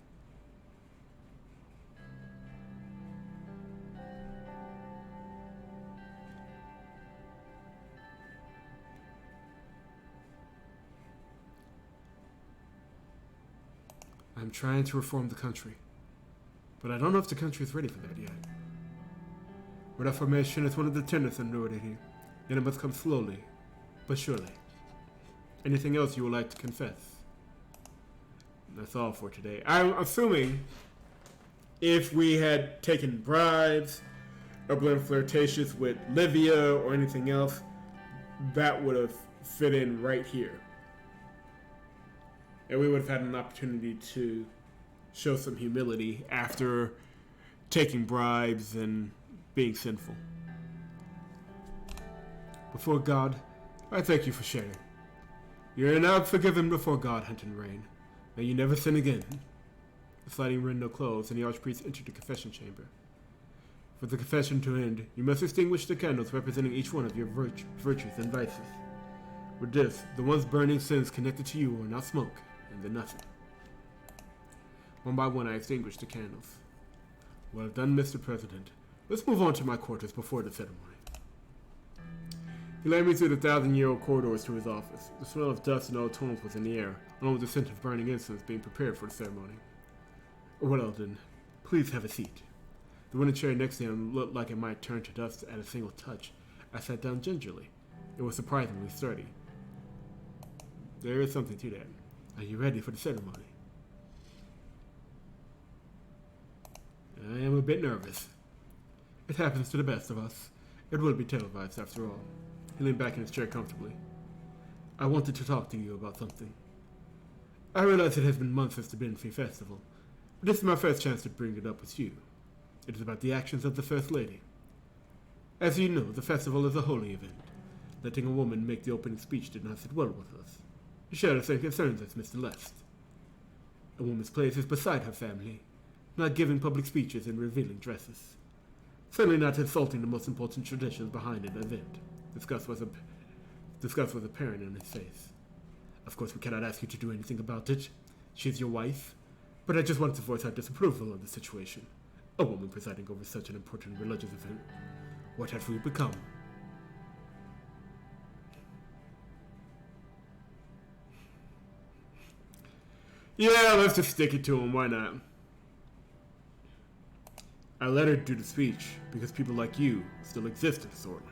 I'm trying to reform the country, but I don't know if the country is ready for that yet. Reformation is one of the tenets endured here, and it must come slowly, but surely. Anything else you would like to confess? That's all for today. I'm assuming if we had taken bribes or been flirtatious with Livia or anything else, that would have fit in right here. And we would have had an opportunity to show some humility after taking bribes and being sinful. Before God, I thank you for sharing. You are now forgiven before God, Anton Rayne. May you never sin again. The sliding window closed, and the archpriest entered the confession chamber. For the confession to end, you must extinguish the candles representing each one of your virtues and vices. With this, the ones burning sins connected to you are now smoke, and then nothing. One by one, I extinguished the candles. Well done, Mr. President. Let's move on to my quarters before the ceremony. He led me through the 1,000-year-old corridors to his office. The smell of dust and old tones was in the air, along with the scent of burning incense being prepared for the ceremony. Well then, please have a seat. The wooden chair next to him looked like it might turn to dust at a single touch. I sat down gingerly. It was surprisingly sturdy. There is something to that. Are you ready for the ceremony? I am a bit nervous. It happens to the best of us. It will be televised after all. He leaned back in his chair comfortably. I wanted to talk to you about something. I realize it has been months since the Benfey Festival, but this is my first chance to bring it up with you. It is about the actions of the First Lady. As you know, the festival is a holy event. Letting a woman make the opening speech did not sit well with us. You share the same concerns as Mr. Lest. A woman's place is beside her family, not giving public speeches and revealing dresses. Certainly not insulting the most important traditions behind an event. Disgust was apparent in his face. Of course, we cannot ask you to do anything about it. She is your wife. But I just wanted to voice our disapproval of the situation. A woman presiding over such an important religious event. What have we become? Yeah, let's just stick it to him. Why not? I let her do the speech because people like you still exist in Sordland.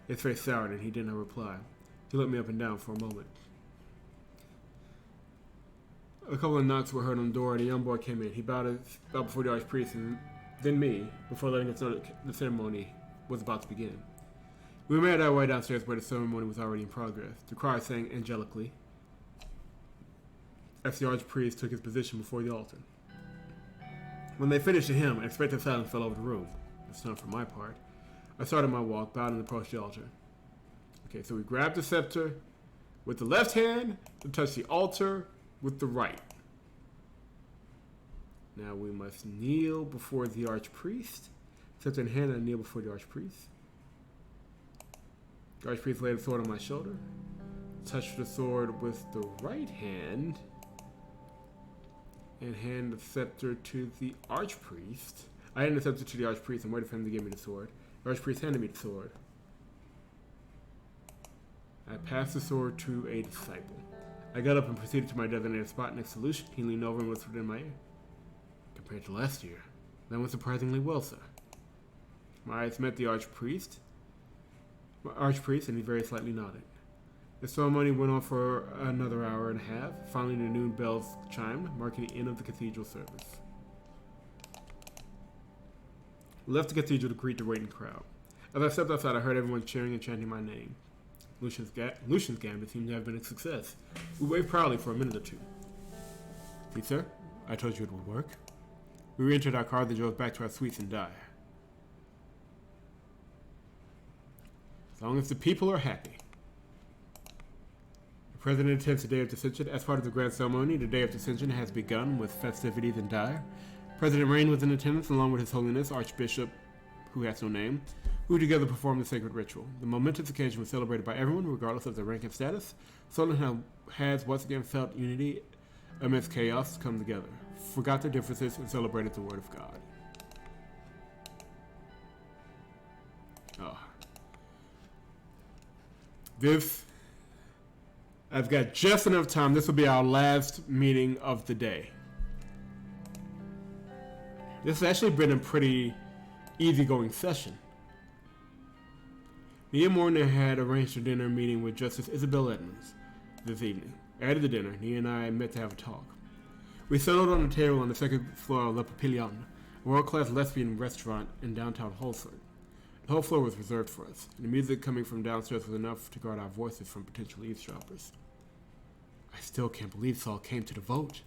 His face soured and he did not reply. He looked me up and down for a moment. A couple of knocks were heard on the door and a young boy came in. He bowed before the archpriest and then me before letting us know that the ceremony was about to begin. We made our way downstairs where the ceremony was already in progress. The choir sang angelically as the archpriest took his position before the altar. When they finished the hymn, expectant silence fell over the room. It's not for my part. I started my walk, bowed and approached the altar. Okay, so we grabbed the scepter with the left hand to touch the altar with the right. Now we must kneel before the archpriest. Scepter in hand, I kneel before the archpriest. The archpriest laid a sword on my shoulder. Touched the sword with the right hand. And hand the scepter to the archpriest. I handed the scepter to the archpriest and waited for him to give me the sword. The archpriest handed me the sword. I passed the sword to a disciple. I got up and proceeded to my designated spot next to Lucian. He leaned over and whispered in my ear. Compared to last year, that went surprisingly well, sir. My eyes met the archpriest, and he very slightly nodded. The ceremony went on for another hour and a half. Finally, the noon bells chimed, marking the end of the cathedral service. I left the cathedral to greet the waiting crowd. As I stepped outside, I heard everyone cheering and chanting my name. Lucian's gambit seemed to have been a success. We waved proudly for a minute or two. See, sir? I told you it would work. We re-entered our car, then drove back to our suites in Dye. As long as the people are happy. The President attends the Day of Dissension. As part of the grand ceremony, the Day of Dissension has begun with festivities in Dye. President Rayne was in attendance along with His Holiness Archbishop, who has no name, who together performed the sacred ritual. The momentous occasion was celebrated by everyone, regardless of their rank and status. Sordland has once again felt unity amidst chaos come together, forgot their differences, and celebrated the Word of God. I've got just enough time. This will be our last meeting of the day. This has actually been a pretty easygoing session. Nia and Morton had arranged a dinner meeting with Justice Isabel Edmonds this evening. After the dinner, Nia and I met to have a talk. We settled on a table on the second floor of Le Papillon, a world-class lesbian restaurant in downtown Holford. The whole floor was reserved for us, and the music coming from downstairs was enough to guard our voices from potential eavesdroppers. I still can't believe Saul came to the vote.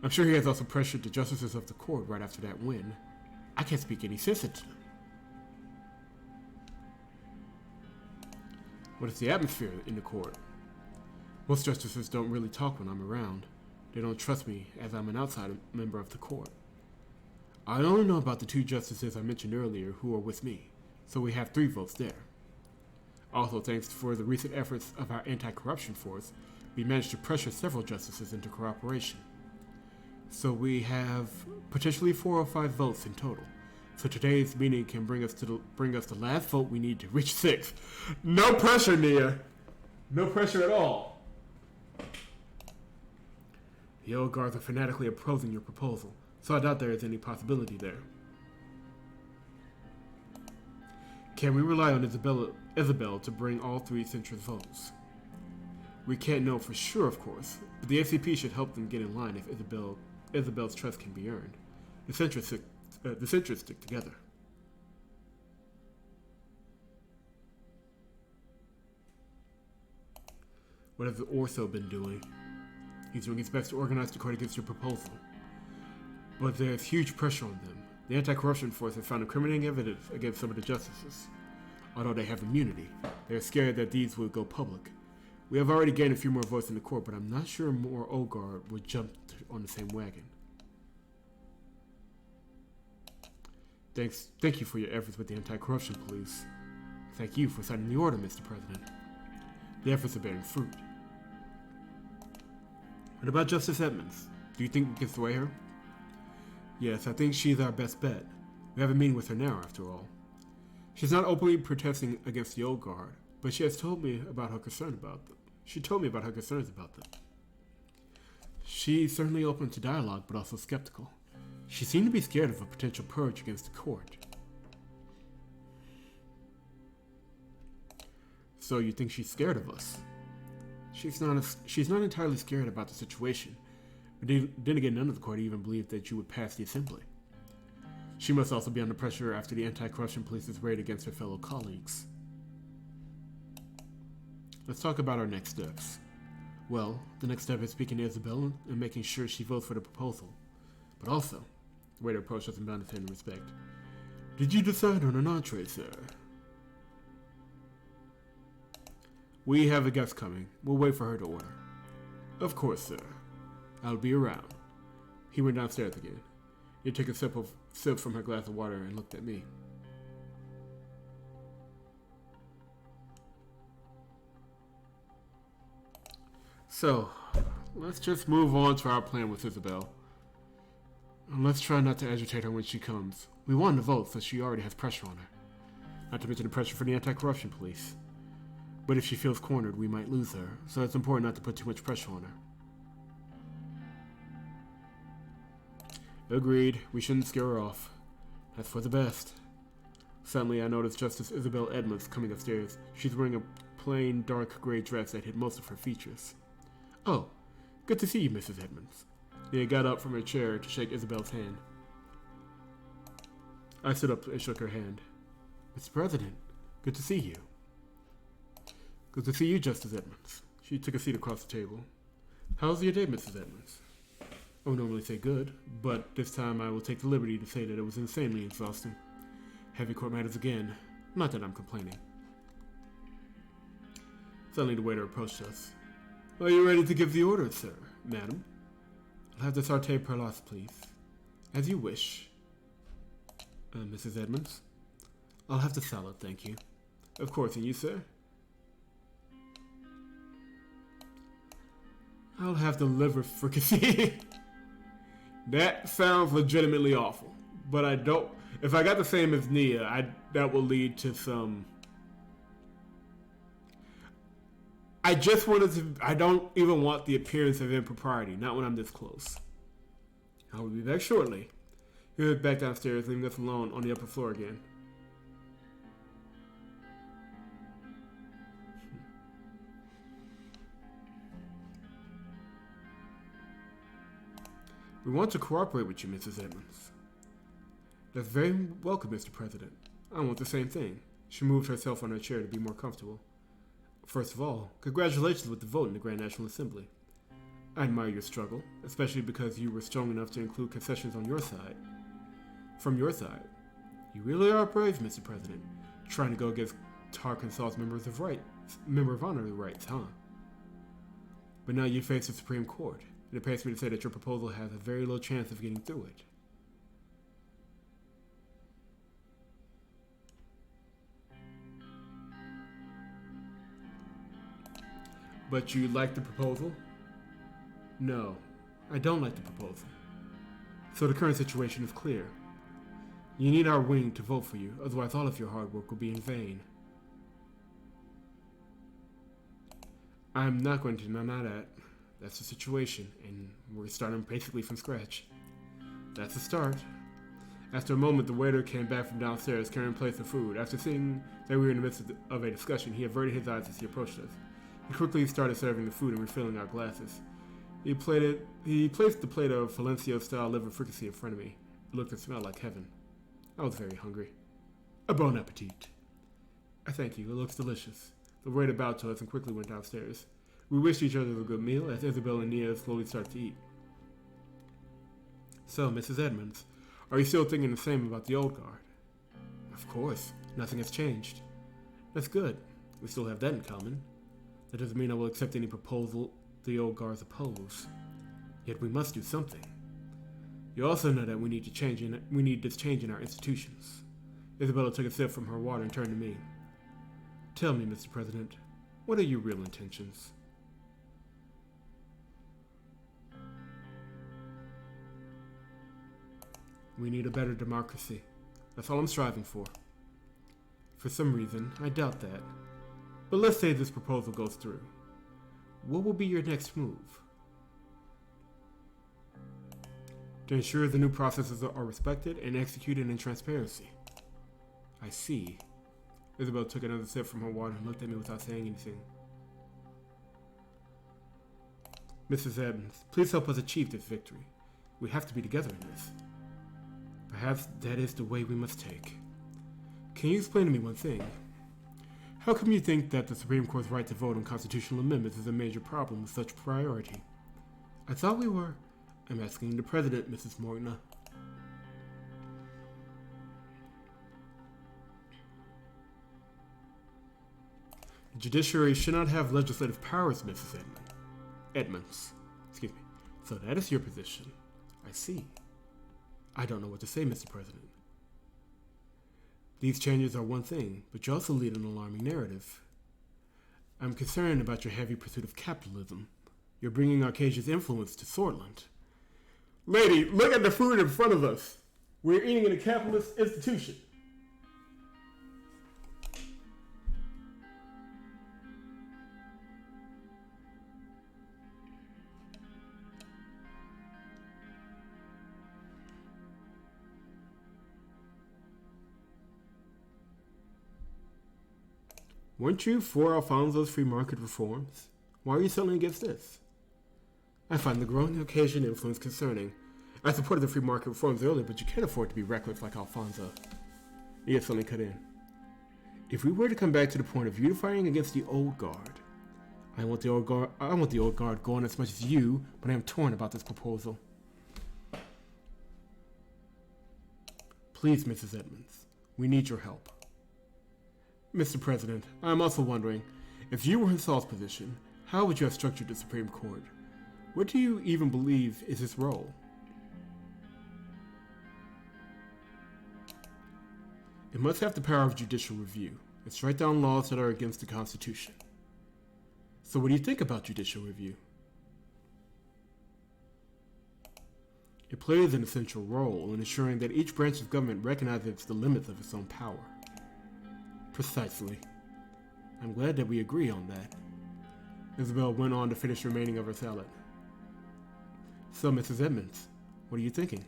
I'm sure he has also pressured the justices of the court right after that win. I can't speak any sense into them. What is the atmosphere in the court? Most justices don't really talk when I'm around. They don't trust me as I'm an outside member of the court. I only know about the two justices I mentioned earlier who are with me, so we have 3 votes there. Also, thanks for the recent efforts of our anti-corruption force, we managed to pressure several justices into cooperation. So we have potentially 4 or 5 votes in total. So today's meeting can bring us the last vote we need to reach 6. No pressure, Nia. No pressure at all. The old guards are fanatically opposing your proposal, so I doubt there is any possibility there. Can we rely on Isabel to bring all 3 centrist votes? We can't know for sure, of course, but the ACP should help them get in line if Isabel's trust can be earned. The centrists stick together. What has the Orso been doing? He's doing his best to organize the court against your proposal. But there's huge pressure on them. The anti-corruption force has found incriminating evidence against some of the justices. Although they have immunity, they are scared that these will go public. We have already gained a few more votes in the court, but I'm not sure more old guard would jump on the same wagon. Thank you for your efforts with the anti-corruption police. Thank you for signing the order, Mr. President. The efforts are bearing fruit. What about Justice Edmonds? Do you think we can sway her? Yes, I think she's our best bet. We have a meeting with her now, after all. She's not openly protesting against the old guard, but she has told me about her concern about them. She told me about her concerns about them. She's certainly open to dialogue, but also skeptical. She seemed to be scared of a potential purge against the court. So you think she's scared of us? She's not entirely scared about the situation. But then again, none of the court even believed that you would pass the assembly. She must also be under pressure after the anti-corruption police's raid against her fellow colleagues. Let's talk about our next steps. Well, the next step is speaking to Isabel and making sure she votes for the proposal. But also, the way to approach us and bound to in respect. Did you decide on an entree, sir? We have a guest coming. We'll wait for her to order. Of course, sir. I'll be around. He went downstairs again. He took a sip from her glass of water and looked at me. So, let's just move on to our plan with Isabel. And let's try not to agitate her when she comes. We won the vote, so she already has pressure on her. Not to mention the pressure from the anti-corruption police. But if she feels cornered, we might lose her, so it's important not to put too much pressure on her. Agreed, we shouldn't scare her off. That's for the best. Suddenly, I noticed Justice Isabel Edmonds coming upstairs. She's wearing a plain, dark gray dress that hid most of her features. Oh, good to see you, Mrs. Edmonds. Nia got up from her chair to shake Isabel's hand. I stood up and shook her hand. Mr. President, good to see you. Good to see you, Justice Edmonds. She took a seat across the table. How's your day, Mrs. Edmonds? I would normally say good, but this time I will take the liberty to say that it was insanely exhausting. Heavy court matters again. Not that I'm complaining. Suddenly the waiter approached us. Are you ready to give the order, sir, madam? I'll have the sauté perlas, please. As you wish. Mrs. Edmonds? I'll have the salad, thank you. Of course, and you, sir? I'll have the liver fricassee. That sounds legitimately awful, but I don't. If I got the same as Nia, that will lead to some. I just wanted to. I don't even want the appearance of impropriety. Not when I'm this close. I will be back shortly. He went back downstairs, leaving us alone on the upper floor again. We want to cooperate with you, Mrs. Edmonds. That's very welcome, Mr. President. I want the same thing. She moved herself on her chair to be more comfortable. First of all, congratulations with the vote in the Grand National Assembly. I admire your struggle, especially because you were strong enough to include concessions on your side. From your side, you really are brave, Mr. President, trying to go against Arkansas's member of honor rights, huh? But now you face the Supreme Court. It appears to me to say that your proposal has a very low chance of getting through it. But you like the proposal? No, I don't like the proposal. So the current situation is clear. You need our wing to vote for you, otherwise all of your hard work will be in vain. I'm not going to deny that. That's the situation, and we're starting basically from scratch. That's a start. After a moment, the waiter came back from downstairs carrying plates of food. After seeing that we were in the midst of a discussion, he averted his eyes as he approached us. He quickly started serving the food and refilling our glasses. He placed the plate of Valencia-style liver fricassee in front of me. It looked and smelled like heaven. I was very hungry. A bon appetit. I thank you. It looks delicious. The waiter bowed to us and quickly went downstairs. We wished each other a good meal as Isabel and Nia slowly started to eat. So, Mrs. Edmonds, are you still thinking the same about the old guard? Of course. Nothing has changed. That's good. We still have that in common. That doesn't mean I will accept any proposal the old guards oppose. Yet we must do something. You also know that we need this change in our institutions. Isabella took a sip from her water and turned to me. Tell me, Mr. President, what are your real intentions? We need a better democracy. That's all I'm striving for. For some reason, I doubt that. But let's say this proposal goes through. What will be your next move? To ensure the new processes are respected and executed in transparency. I see. Isabel took another sip from her water and looked at me without saying anything. Mrs. Evans, please help us achieve this victory. We have to be together in this. Perhaps that is the way we must take. Can you explain to me one thing? How come you think that the Supreme Court's right to vote on constitutional amendments is a major problem with such priority? I thought we were. I'm asking the President, Mrs. Morgana. The judiciary should not have legislative powers, Mrs. Edmonds. Excuse me. So that is your position. I see. I don't know what to say, Mr. President. These changes are one thing, but you also lead an alarming narrative. I'm concerned about your heavy pursuit of capitalism. You're bringing Arcasia's influence to Sordland. Lady, look at the food in front of us. We're eating in a capitalist institution. Weren't you for Alfonso's free market reforms? Why are you suddenly against this? I find the growing occasion influence concerning. I supported the free market reforms earlier, but you can't afford to be reckless like Alfonso. He had suddenly cut in. If we were to come back to the point of unifying against the old guard, I want the old guard going as much as you, but I am torn about this proposal. Please, Mrs. Edmonds, we need your help. Mr. President, I am also wondering, if you were in Saul's position, how would you have structured the Supreme Court? What do you even believe is its role? It must have the power of judicial review and strike down laws that are against the Constitution. So what do you think about judicial review? It plays an essential role in ensuring that each branch of government recognizes the limits of its own power. Precisely. I'm glad that we agree on that. Isabel went on to finish the remaining of her salad. So, Mrs. Edmonds, what are you thinking?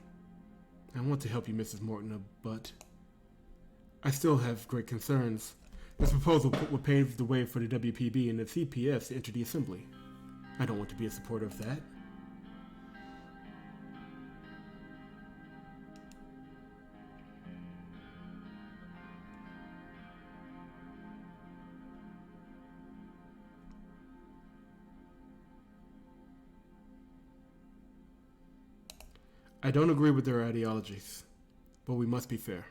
I want to help you, Mrs. Morton, but I still have great concerns. This proposal would pave the way for the WPB and the CPS to enter the Assembly. I don't want to be a supporter of that. I don't agree with their ideologies, but we must be fair.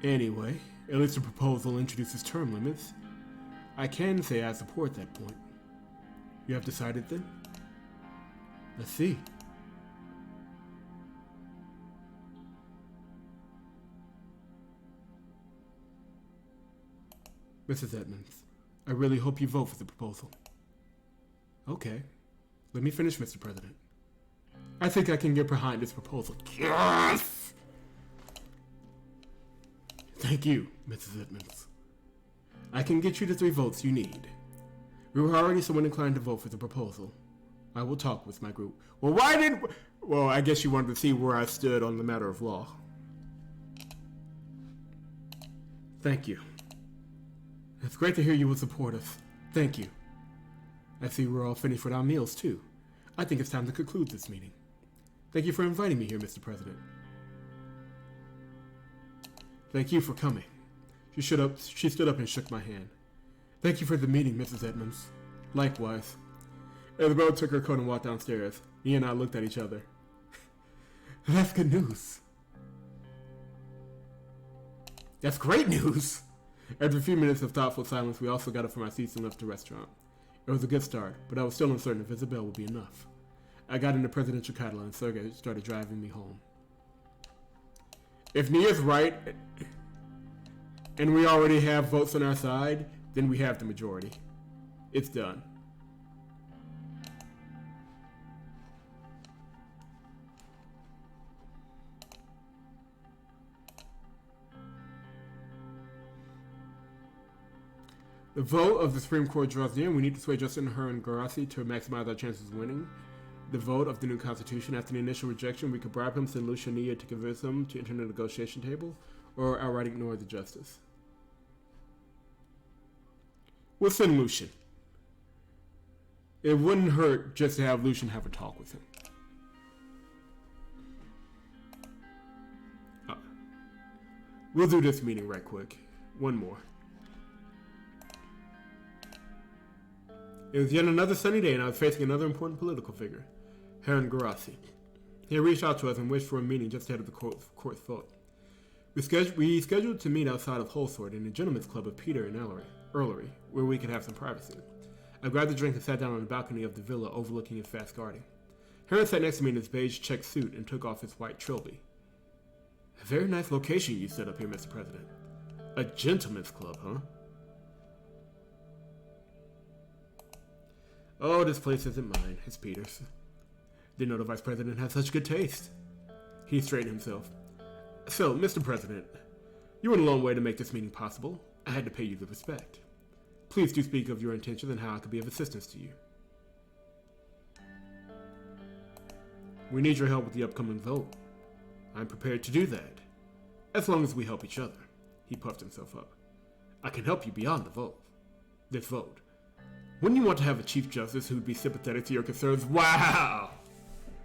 Anyway, at least the proposal introduces term limits. I can say I support that point. You have decided then? Let's see. Mrs. Edmonds, I really hope you vote for the proposal. Okay, let me finish, Mr. President. I think I can get behind this proposal. Yes! Thank you, Mrs. Edmonds. I can get you the 3 votes you need. We were already somewhat inclined to vote for the proposal. I will talk with my group. Well, I guess you wanted to see where I stood on the matter of law. Thank you. It's great to hear you will support us. Thank you. I see we're all finished with our meals, too. I think it's time to conclude this meeting. Thank you for inviting me here, Mr. President. Thank you for coming. She stood up and shook my hand. Thank you for the meeting, Mrs. Edmonds. Likewise. Isabel took her coat and walked downstairs. He and I looked at each other. That's good news. That's great news. After a few minutes of thoughtful silence, we also got up from our seats and left the restaurant. It was a good start, but I was still uncertain if Isabel would be enough. I got in the presidential Cadillac and Sergei started driving me home. If Nia's right, and we already have votes on our side, then we have the majority. It's done. The vote of the Supreme Court draws near. We need to sway Justin, her, and Garaci to maximize our chances of winning. The vote of the new Constitution. After the initial rejection, we could bribe him, send Lucia Nia to convince him to enter the negotiation table, or outright ignore the justice. We'll send Lucian. It wouldn't hurt just to have Lucian have a talk with him. We'll do this meeting right quick. One more. It was yet another sunny day, and I was facing another important political figure, Herrn Garaci. He had reached out to us and wished for a meeting just ahead of the court's vote. We scheduled to meet outside of Holsworth in the gentleman's club of Peter and Ellery, where we could have some privacy. I grabbed a drink and sat down on the balcony of the villa overlooking his vast garden. Herrn sat next to me in his beige check suit and took off his white trilby. A very nice location you set up here, Mr. President. A gentleman's club, huh? Oh, this place isn't mine. It's Peter's. Didn't know the Vice President had such good taste. He straightened himself. So, Mr. President, you went a long way to make this meeting possible. I had to pay you the respect. Please do speak of your intentions and how I could be of assistance to you. We need your help with the upcoming vote. I'm prepared to do that, as long as we help each other. He puffed himself up. I can help you beyond this vote. Wouldn't you want to have a Chief Justice who would be sympathetic to your concerns? Wow!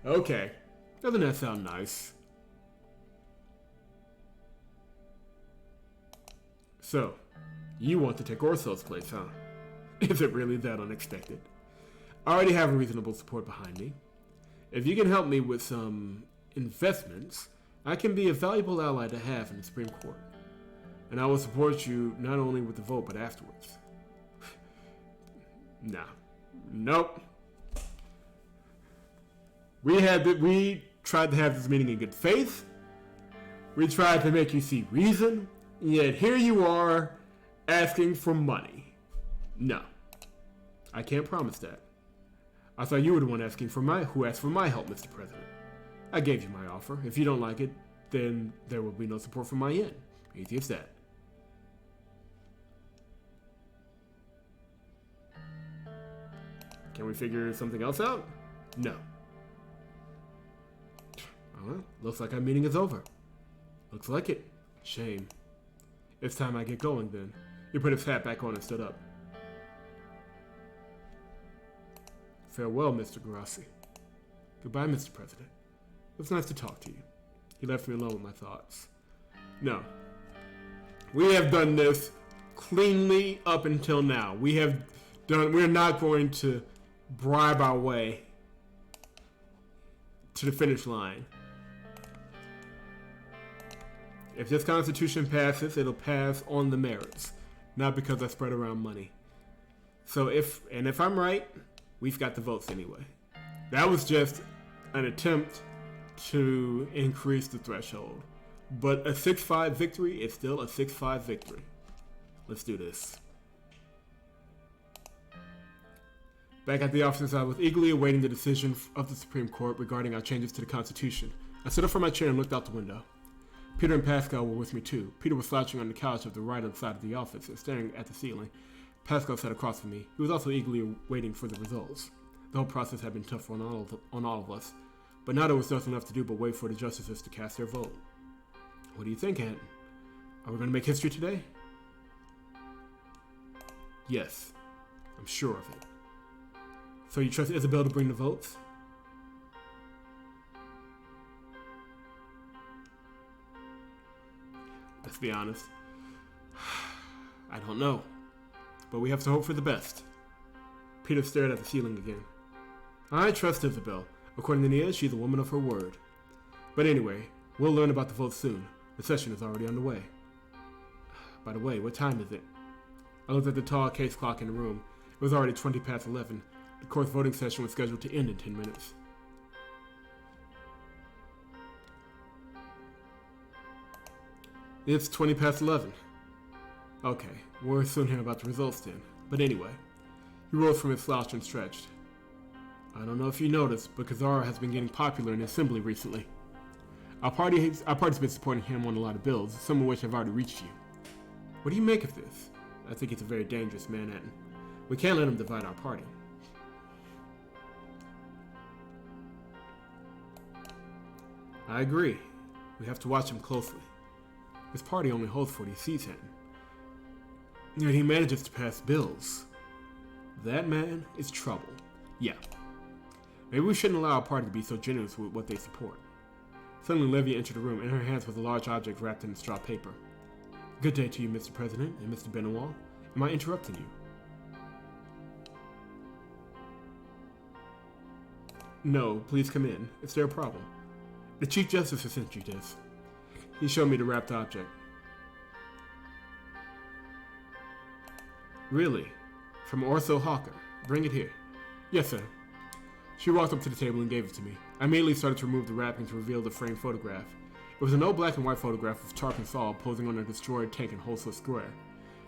Okay. Doesn't that sound nice? So, you want to take Orso's place, huh? Is it really that unexpected? I already have reasonable support behind me. If you can help me with some investments, I can be a valuable ally to have in the Supreme Court. And I will support you not only with the vote, but afterwards. Nah. Nope. We tried to have this meeting in good faith. We tried to make you see reason. Yet here you are asking for money. No. I can't promise that. I thought you were the one who asked for my help, Mr. President. I gave you my offer. If you don't like it, then there will be no support from my end. Easy as that. Can we figure something else out? No. Well, looks like our meeting is over. Looks like it. Shame. It's time I get going then. He put his hat back on and stood up. Farewell, Mr. Garaci. Goodbye, Mr. President. It was nice to talk to you. He left me alone with my thoughts. No. We have done this cleanly up until now. We're not going to bribe our way to the finish line. If this Constitution passes, it'll pass on the merits, not because I spread around money. So if I'm right, we've got the votes anyway. That was just an attempt to increase the threshold. But a 6-5 victory is still a 6-5 victory. Let's do this. Back at the office, I was eagerly awaiting the decision of the Supreme Court regarding our changes to the Constitution. I stood up from my chair and looked out the window. Peter and Pascal were with me too. Peter was slouching on the couch of the right side of the office and staring at the ceiling. Pascal sat across from me. He was also eagerly waiting for the results. The whole process had been tough on all of us, but now there was nothing left to do but wait for the justices to cast their vote. What do you think, Anton? Are we going to make history today? Yes, I'm sure of it. So you trust Isabel to bring the votes? Let's be honest. I don't know. But we have to hope for the best. Peter stared at the ceiling again. I trust Isabel. According to Nia, she's a woman of her word. But anyway, we'll learn about the votes soon. The session is already underway. By the way, what time is it? I looked at the tall case clock in the room. It was already 20 past 11. The court's voting session was scheduled to end in 10 minutes. It's 20 past 11. Okay, we'll soon hear about the results then. But anyway, he rose from his slouch and stretched. I don't know if you noticed, but Kazara has been getting popular in the assembly recently. Our party's been supporting him on a lot of bills, some of which have already reached you. What do you make of this? I think he's a very dangerous man, Anton. We can't let him divide our party. I agree. We have to watch him closely. His party only holds 40 seats, Anton. Yet he manages to pass bills. That man is trouble. Yeah. Maybe we shouldn't allow our party to be so generous with what they support. Suddenly, Livia entered the room. In her hands was a large object wrapped in straw paper. Good day to you, Mr. President and Mr. Benoit. Am I interrupting you? No, please come in. Is there a problem? The Chief Justice has sent you this. He showed me the wrapped object. Really? From Orso Hawker. Bring it here. Yes, sir. She walked up to the table and gave it to me. I immediately started to remove the wrapping to reveal the framed photograph. It was an old black and white photograph of Tarkin Saul posing on a destroyed tank in Holsworth Square.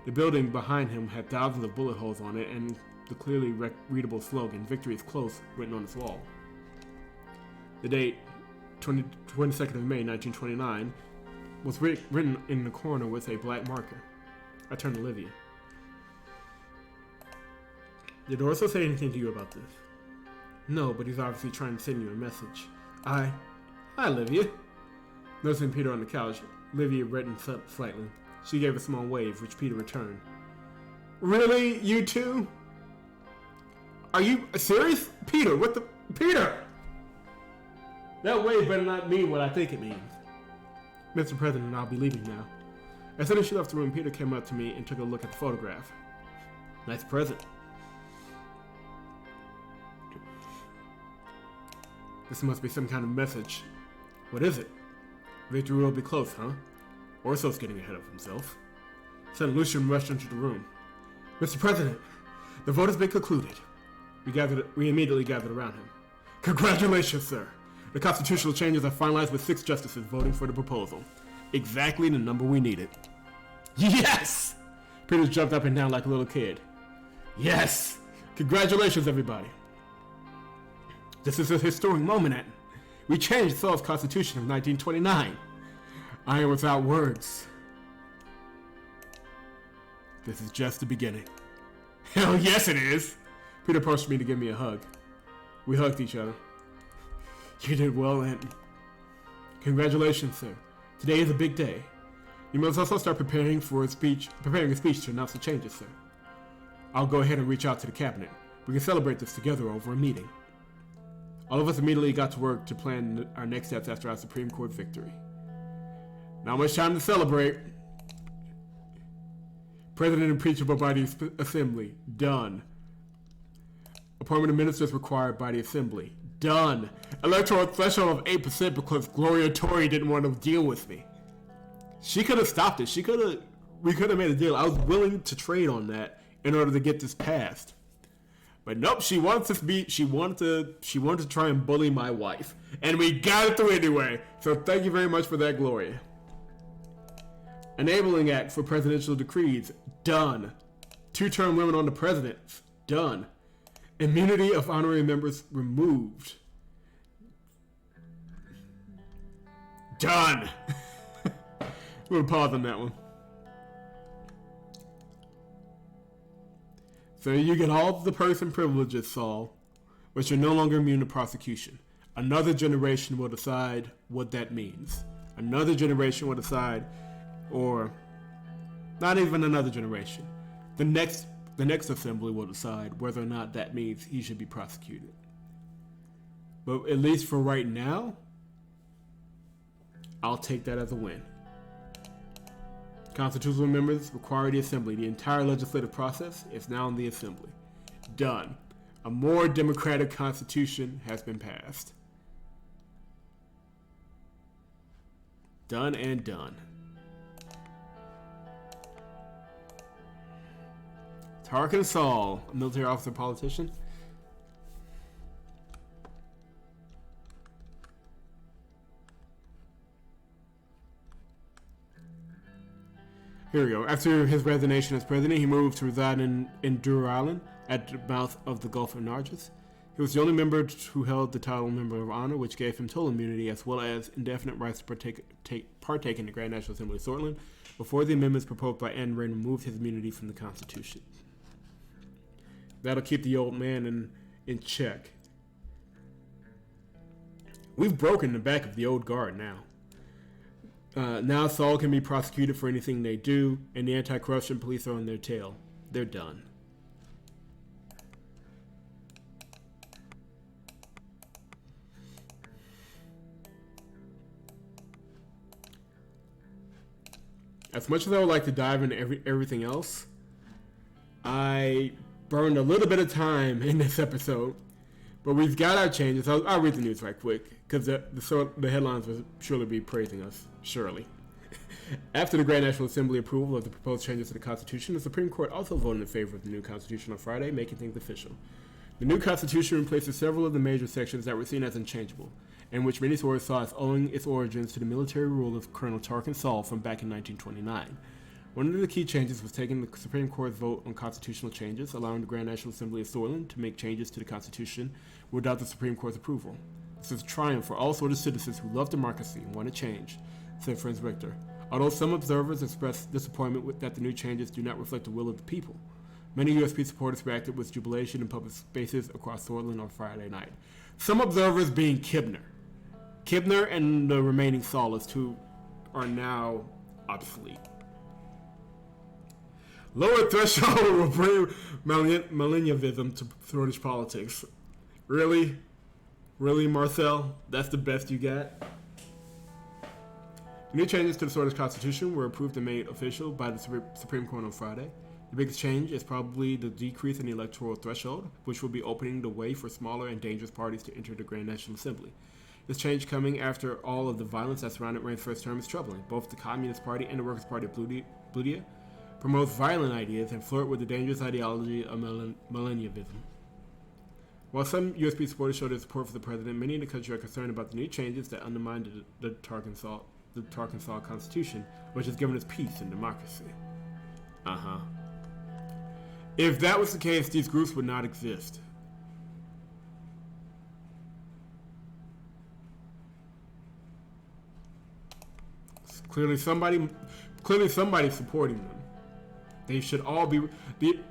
The building behind him had thousands of bullet holes on it and the clearly readable slogan, "Victory is close," written on its wall. The date, 22nd of May, 1929, was written in the corner with a black marker. I turned to Olivia. Did Orso say anything to you about this? No, but he's obviously trying to send you a message. Hi, Olivia. Noticing Peter on the couch, Olivia reddened slightly. She gave a small wave, which Peter returned. Really? You too? Are you serious? Peter, what the... Peter! That wave better not mean what I think it means. Mr. President, I'll be leaving now. As soon as she left the room, Peter came up to me and took a look at the photograph. Nice present. This must be some kind of message. What is it? Victory will be close, huh? Orso's getting ahead of himself. Senator Lucian rushed into the room. Mr. President, the vote has been concluded. We immediately gathered around him. Congratulations, sir. The constitutional changes are finalized with 6 justices voting for the proposal. Exactly the number we needed. Yes! Peter jumped up and down like a little kid. Yes! Congratulations, everybody. This is a historic moment, Anton. We changed Saul's Constitution of 1929. I am without words. This is just the beginning. Hell yes it is! Peter approached me to give me a hug. We hugged each other. You did well, Anton. Congratulations, sir. Today is a big day. You must also start preparing a speech to announce the changes, sir. I'll go ahead and reach out to the cabinet. We can celebrate this together over a meeting. All of us immediately got to work to plan our next steps after our Supreme Court victory. Not much time to celebrate. President impeachable by the Assembly. Done. Appointment of ministers required by the Assembly. Done. Electoral threshold of 8% because Gloria Tory didn't want to deal with me. She could have stopped it. We could have made a deal. I was willing to trade on that in order to get this passed. But nope, she wanted to try and bully my wife. And we got it through anyway. So thank you very much for that, Gloria. Enabling Act for Presidential Decrees. Done. 2-term limit on the president. Done. Immunity of honorary members removed. Done. We'll pause on that one. So you get all the person privileges, Saul, but you're no longer immune to prosecution. Another generation will decide what that means. Another generation will decide, or not even another generation. The next assembly will decide whether or not that means he should be prosecuted. But at least for right now, I'll take that as a win. Constitutional members require the Assembly. The entire legislative process is now in the Assembly. Done. A more democratic constitution has been passed. Done and done. Tarkin Saul, a military officer politician. Here we go. After his resignation as president, he moved to reside in Dur Island at the mouth of the Gulf of Nargis. He was the only member who held the title Member of Honor, which gave him total immunity as well as indefinite rights to partake in the Grand National Assembly of Sordland before the amendments proposed by Anton Rayne removed his immunity from the Constitution. That'll keep the old man in check. We've broken the back of the old guard now. Now Saul can be prosecuted for anything they do, and the anti-corruption police are on their tail. They're done. As much as I would like to dive into everything else, I burned a little bit of time in this episode, but we've got our changes. I'll read the news right quick, because the headlines will surely be praising us. Surely. After the Grand National Assembly approval of the proposed changes to the Constitution, the Supreme Court also voted in favor of the new Constitution on Friday, making things official. The new Constitution replaces several of the major sections that were seen as unchangeable, and which many sources saw as owing its origins to the military rule of Colonel Tarkin Saul from back in 1929. One of the key changes was taking the Supreme Court's vote on constitutional changes, allowing the Grand National Assembly of Sordland to make changes to the Constitution without the Supreme Court's approval. This is a triumph for all sorts of citizens who love democracy and want to change, said Franz Richter. Although some observers expressed disappointment that the new changes do not reflect the will of the people, many USP supporters reacted with jubilation in public spaces across Sordland on Friday night. Some observers being Kibner. Kibner and the remaining Saulists who are now obsolete. Lower threshold will bring millennialism to Swedish politics. Really? Really, Marcel? That's the best you got? The new changes to the Swedish Constitution were approved and made official by the Supreme Court on Friday. The biggest change is probably the decrease in the electoral threshold, which will be opening the way for smaller and dangerous parties to enter the Grand National Assembly. This change coming after all of the violence that surrounded Rayne's first term is troubling. Both the Communist Party and the Workers' Party of Bludia promotes violent ideas and flirt with the dangerous ideology of millennialism. While some USB supporters show their support for the president, many in the country are concerned about the new changes that undermine the Tarkansas Constitution, which has given us peace and democracy. If that was the case, these groups would not exist. Clearly somebody's supporting them. They should all be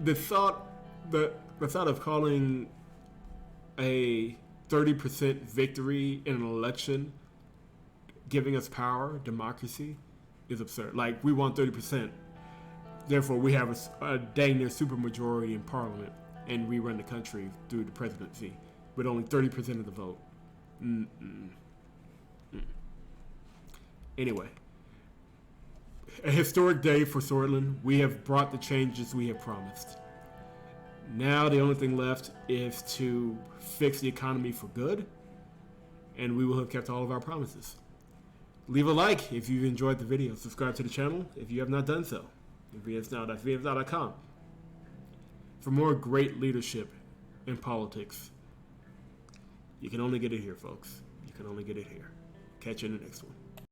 the thought of calling a 30% victory in an election giving us power, democracy, is absurd. Like, we want 30%, therefore we have a dang near supermajority in parliament, and we run the country through the presidency with only 30% of the vote. Anyway, a historic day for Sordland. We have brought the changes we have promised. Now the only thing left is to fix the economy for good, and we will have kept all of our promises. Leave a like if you've enjoyed the video. Subscribe to the channel if you have not done so. VSNow.com. For more great leadership in politics. You can only get it here, folks. You can only get it here. Catch you in the next one.